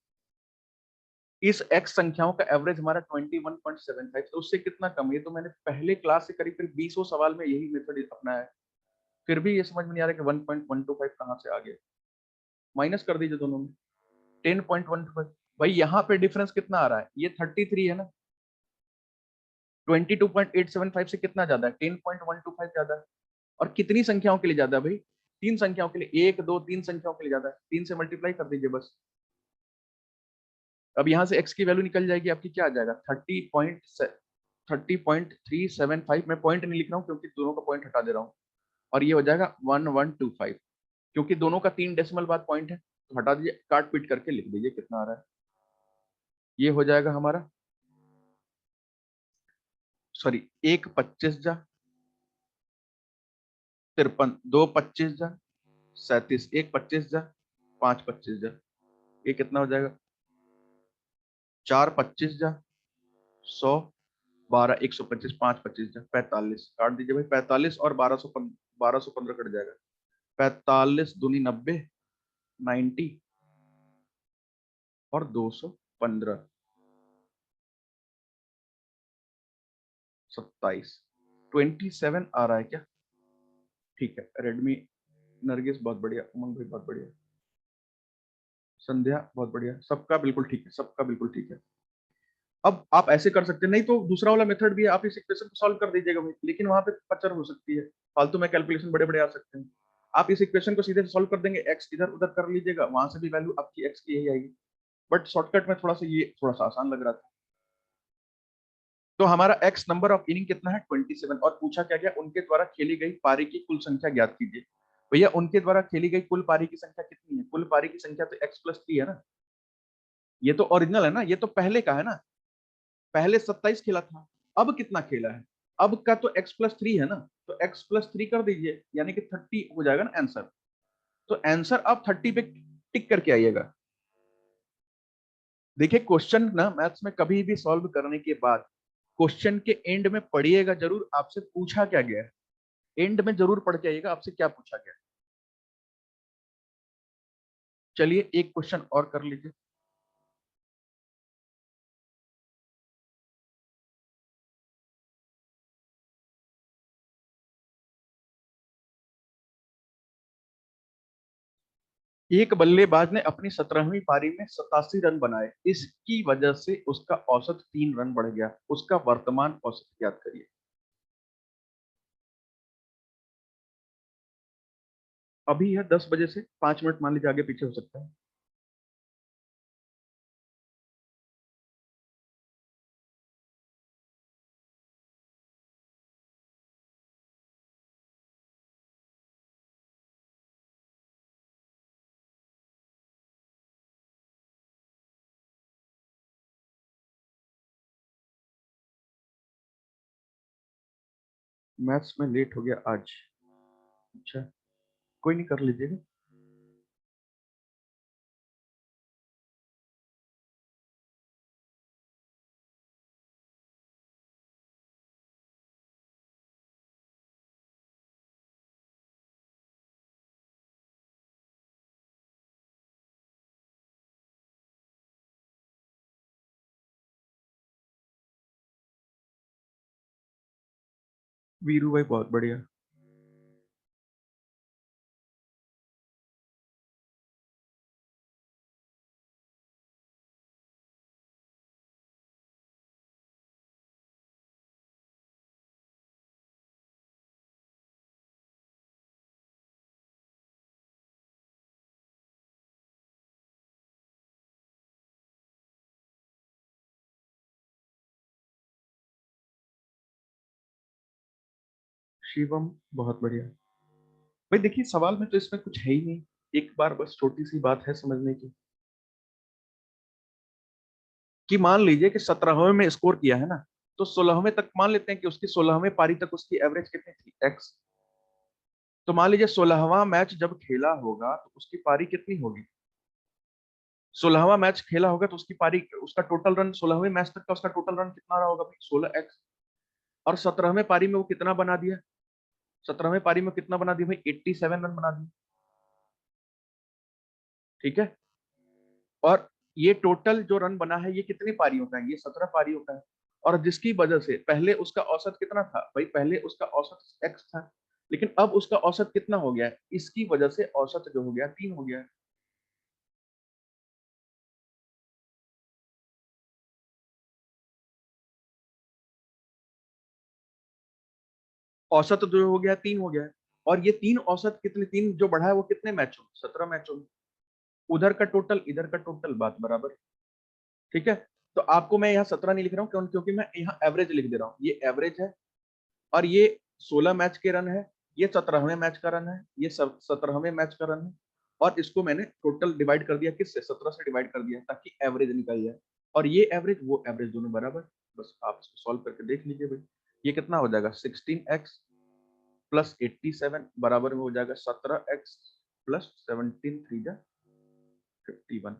इस एक्स संख्याओं का एवरेज हमारा 21.75, तो उससे कितना कम है? तो मैंने पहले क्लास से करीब करीब 20 सवाल में यही मेथड अपनाया है, फिर भी ये समझ में नहीं आ रहा कि 1.125 कहाँ से आ गया। माइनस कर दीजिए दोनों में, 10.125। भाई यहाँ पे डिफरेंस कितना आ रहा है? ये 33 है ना, 22.875 से कितना ज्यादा है? 10.125 ज्यादा है। और कितनी संख्याओं के लिए ज्यादा है भाई? तीन संख्याओं के लिए, एक दो तीन संख्याओं के लिए ज्यादा है। तीन से मल्टीप्लाई कर दीजिए बस। अब यहाँ से x की वैल्यू निकल जाएगी आपकी, क्या आ जाएगा? 30.375। मैं पॉइंट नहीं लिख रहा हूँ क्योंकि दोनों का पॉइंट हटा दे रहा हूँ। और ये हो जाएगा 1125, क्योंकि दोनों का 3 डेसिमल बाद पॉइंट है, तो हटा दीजिए, काट पीट करके लिख दीजिए कितना आ रहा है। ये हो जाएगा हमारा, सॉरी, 1 25 जा 53, 2 25 जा 37, 1 25 जा 5 25 जा, ये कितना हो जाएगा? 4 25 जा 100, 12, 125, 5 25 जा 45, काट दीजिए भाई। 45 और 1215 कट जाएगा। 45 दूनी 90, 90 और 215, 27, 27 आ रहा है क्या? ठीक है। रेडमी, नरगिस बहुत बढ़िया, उमंग भाई बहुत बढ़िया, संध्या बहुत बढ़िया, सबका बिल्कुल ठीक है, सबका बिल्कुल ठीक है। अब आप ऐसे कर सकते हैं, नहीं तो दूसरा वाला मेथड भी है, आप इस इक्वेशन को सॉल्व कर दीजिएगा भाई, लेकिन वहां पे पचर हो सकती है, फालतू में कैलकुलेशन बड़े बड़े आ सकते हैं। आप इस इक्वेशन को सीधे सॉल्व कर देंगे, एक्स इधर उधर कर लीजिएगा, वहां से भी वैल्यू आपकी एक्स की यही आएगी। बट शॉर्टकट में थोड़ा सा ये थोड़ा सा आसान लग रहा था। तो हमारा एक्स नंबर ऑफ इनिंग कितना है? 27। और पूछा क्या गया? उनके द्वारा खेली गई पारी की कुल संख्या ज्ञात कीजिए। भैया उनके द्वारा खेली गई कुल पारी की संख्या कितनी है? कुल पारी की संख्या तो x+3 है ना, ये तो ओरिजिनल है ना, ये तो पहले का है ना। पहले 27 खेला था, अब कितना खेला है? अब का तो x+3 है ना, तो x+3 कर दीजिए, यानी कि 30 हो जाएगा ना आंसर। तो आंसर आप 30 पे टिक करके आइएगा। देखिए क्वेश्चन ना मैथ्स में कभी भी सॉल्व करने के बाद क्वेश्चन के एंड में पढ़िएगा जरूर, आपसे पूछा क्या गया है, एंड में जरूर पढ़ के आइएगा आपसे क्या पूछा गया। चलिए एक क्वेश्चन और कर लीजिए। एक बल्लेबाज ने अपनी 17वीं पारी में 87 रन बनाए, इसकी वजह से उसका औसत 3 रन बढ़ गया, उसका वर्तमान औसत ज्ञात करिए। अभी है 10 बजे से 5 मिनट मान लीजिए आगे पीछे हो सकता है। मैथ्स में लेट हो गया आज, अच्छा कोई नहीं, कर लीजिएगा। वीरू भाई बहुत बढ़िया। शिवम बहुत बढ़िया। भाई देखिए सवाल में तो इसमें कुछ है ही नहीं, एक बार बस छोटी सी बात है समझने की, कि मान लीजिए कि 17वें में स्कोर किया है ना, तो 16वें तक मान लेते हैं कि उसकी 16वें पारी तक उसकी एवरेज कितनी थी? एक्स। तो मान लीजिए 16वां मैच जब खेला होगा तो उसकी पारी कितनी होगी? 16वां मैच खेला होगा तो उसकी पारी, उसका टोटल रन 16वें मैच तक का उसका टोटल रन कितना रहा होगा भाई? 16x। और 17वें पारी में वो कितना बना दिया, 17वें पारी में कितना बना दिया भाई, 87 रन बना दिया। ठीक है, और ये टोटल जो रन बना है ये कितनी पारियों का है, ये 17 पारियों का है। और जिसकी वजह से पहले उसका औसत कितना था भाई, पहले उसका औसत x था, लेकिन अब उसका औसत कितना हो गया है, इसकी वजह से औसत जो हो गया 3 हो गया है। औसत जो हो गया 3 हो गया है। और ये 3 औसत कितने, 3 जो बढ़ा है वो कितने मैचों, 17 मैचों में। उधर का टोटल इधर का टोटल, बात बराबर। ठीक है, तो आपको मैं यहाँ 17 नहीं लिख रहा हूँ क्योंकि मैं यहाँ एवरेज लिख दे रहा हूँ, ये एवरेज है। और ये 16 मैच के रन है, ये 17वें मैच का रन है, ये 17वें मैच का रन है। और इसको मैंने टोटल डिवाइड कर दिया, किससे, 17 से डिवाइड कर दिया ताकि एवरेज निकल जाए। और ये एवरेज वो एवरेज दोनों बराबर। बस आप इसको सॉल्व करके देख लीजिए भाई, ये कितना हो जाएगा, 16x प्लस 87 बराबर में हो जाएगा 17x प्लस 17 3 जा 51।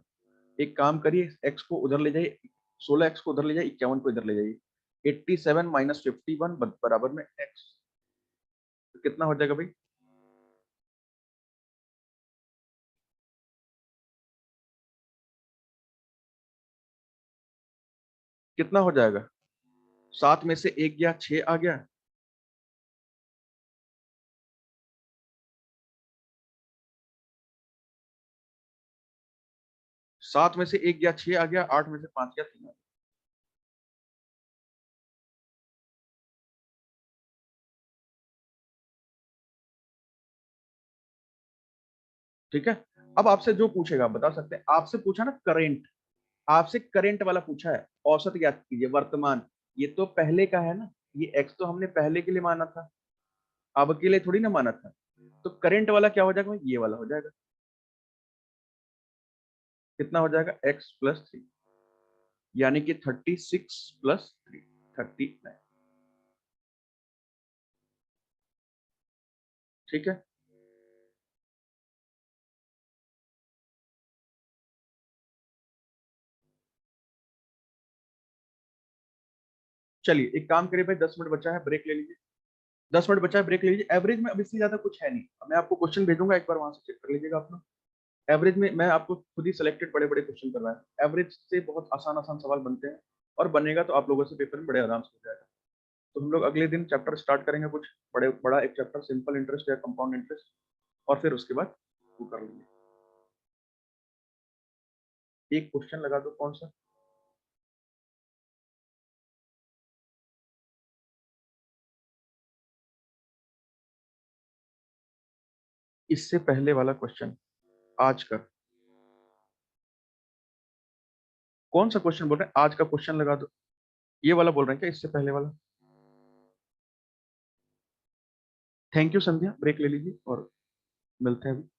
एक काम करिए, x को उधर ले जाइए, 16x को उधर ले जाइए, 51 को इधर ले जाइए। 87 माइनस 51 बराबर में x, तो कितना हो जाएगा भाई, कितना हो जाएगा, 7 में से 1 गया, 6 आ गया। 7 में से 1 गया, 6 आ गया, 8 में से 5 गया, 3 आ गया। ठीक है, अब आपसे जो पूछेगा बता सकते हैं, आपसे पूछा ना करेंट, आपसे करंट वाला पूछा है, औसत ज्ञात कीजिए वर्तमान। ये तो पहले का है ना, ये एक्स तो हमने पहले के लिए माना था, अब के लिए थोड़ी ना माना था। तो करंट वाला क्या हो जाएगा, ये वाला हो जाएगा। कितना हो जाएगा, एक्स प्लस 3, यानी कि 36 प्लस 3, 39। ठीक है, चलिए एक काम करिए भाई, 10 मिनट बचा है, ब्रेक ले लीजिए। 10 मिनट बचा है, ब्रेक ले लीजिए। एवरेज में अब इससे ज्यादा कुछ है नहीं, मैं आपको क्वेश्चन भेजूंगा, एक बार वहां से चेक कर लीजिएगा अपना। एवरेज में मैं आपको खुद ही सिलेक्टेड बड़े बड़े क्वेश्चन करवाया है, एवरेज से बहुत आसान आसान सवाल बनते हैं। और बनेगा तो आप लोगों से पेपर में बड़े आराम से हो जाएगा। तो हम लोग अगले दिन चैप्टर स्टार्ट करेंगे, कुछ बड़े बड़ा एक चैप्टर, सिंपल इंटरेस्ट या कंपाउंड इंटरेस्ट। और फिर उसके बाद वो कर लेंगे। एक क्वेश्चन लगा दो, कौन सा, इससे पहले वाला क्वेश्चन आज का, कौन सा क्वेश्चन बोल रहे हैं, आज का क्वेश्चन लगा दो। ये वाला बोल रहे हैं क्या, इससे पहले वाला। थैंक यू संध्या, ब्रेक ले लीजिए और मिलते हैं अभी।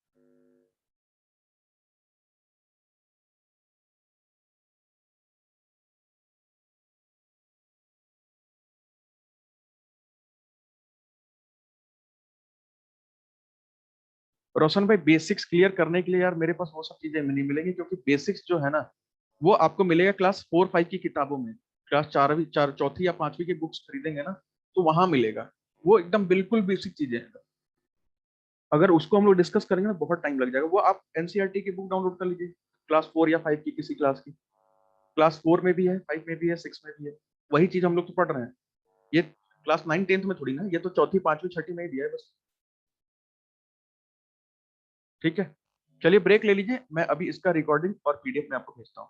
रोशन भाई, बेसिक्स क्लियर करने के लिए यार मेरे पास वो सब चीजें नहीं मिलेंगी, क्योंकि बेसिक्स जो है ना वो आपको मिलेगा क्लास 4 5 की किताबों में। क्लास चारवीं चार चौथी या पांचवी की बुक्स खरीदेंगे ना, तो वहां मिलेगा। वो एकदम बिल्कुल बेसिक चीजें हैं। अगर उसको हम लोग डिस्कस करेंगे ना बहुत टाइम लग जाएगा। वो आप एनसीईआरटी की बुक डाउनलोड कर लीजिए, क्लास 4 या 5 की, किसी क्लास की। क्लास 4 में भी है, 5 में भी है, 6 में भी है। वही चीज हम लोग तो पढ़ रहे हैं। ये क्लास 9 10th में थोड़ी ना, ये तो चौथी पांचवी छठी में ही दिया है बस। ठीक है, चलिए ब्रेक ले लीजिए, मैं अभी इसका रिकॉर्डिंग और पीडीएफ में आपको भेजता हूँ।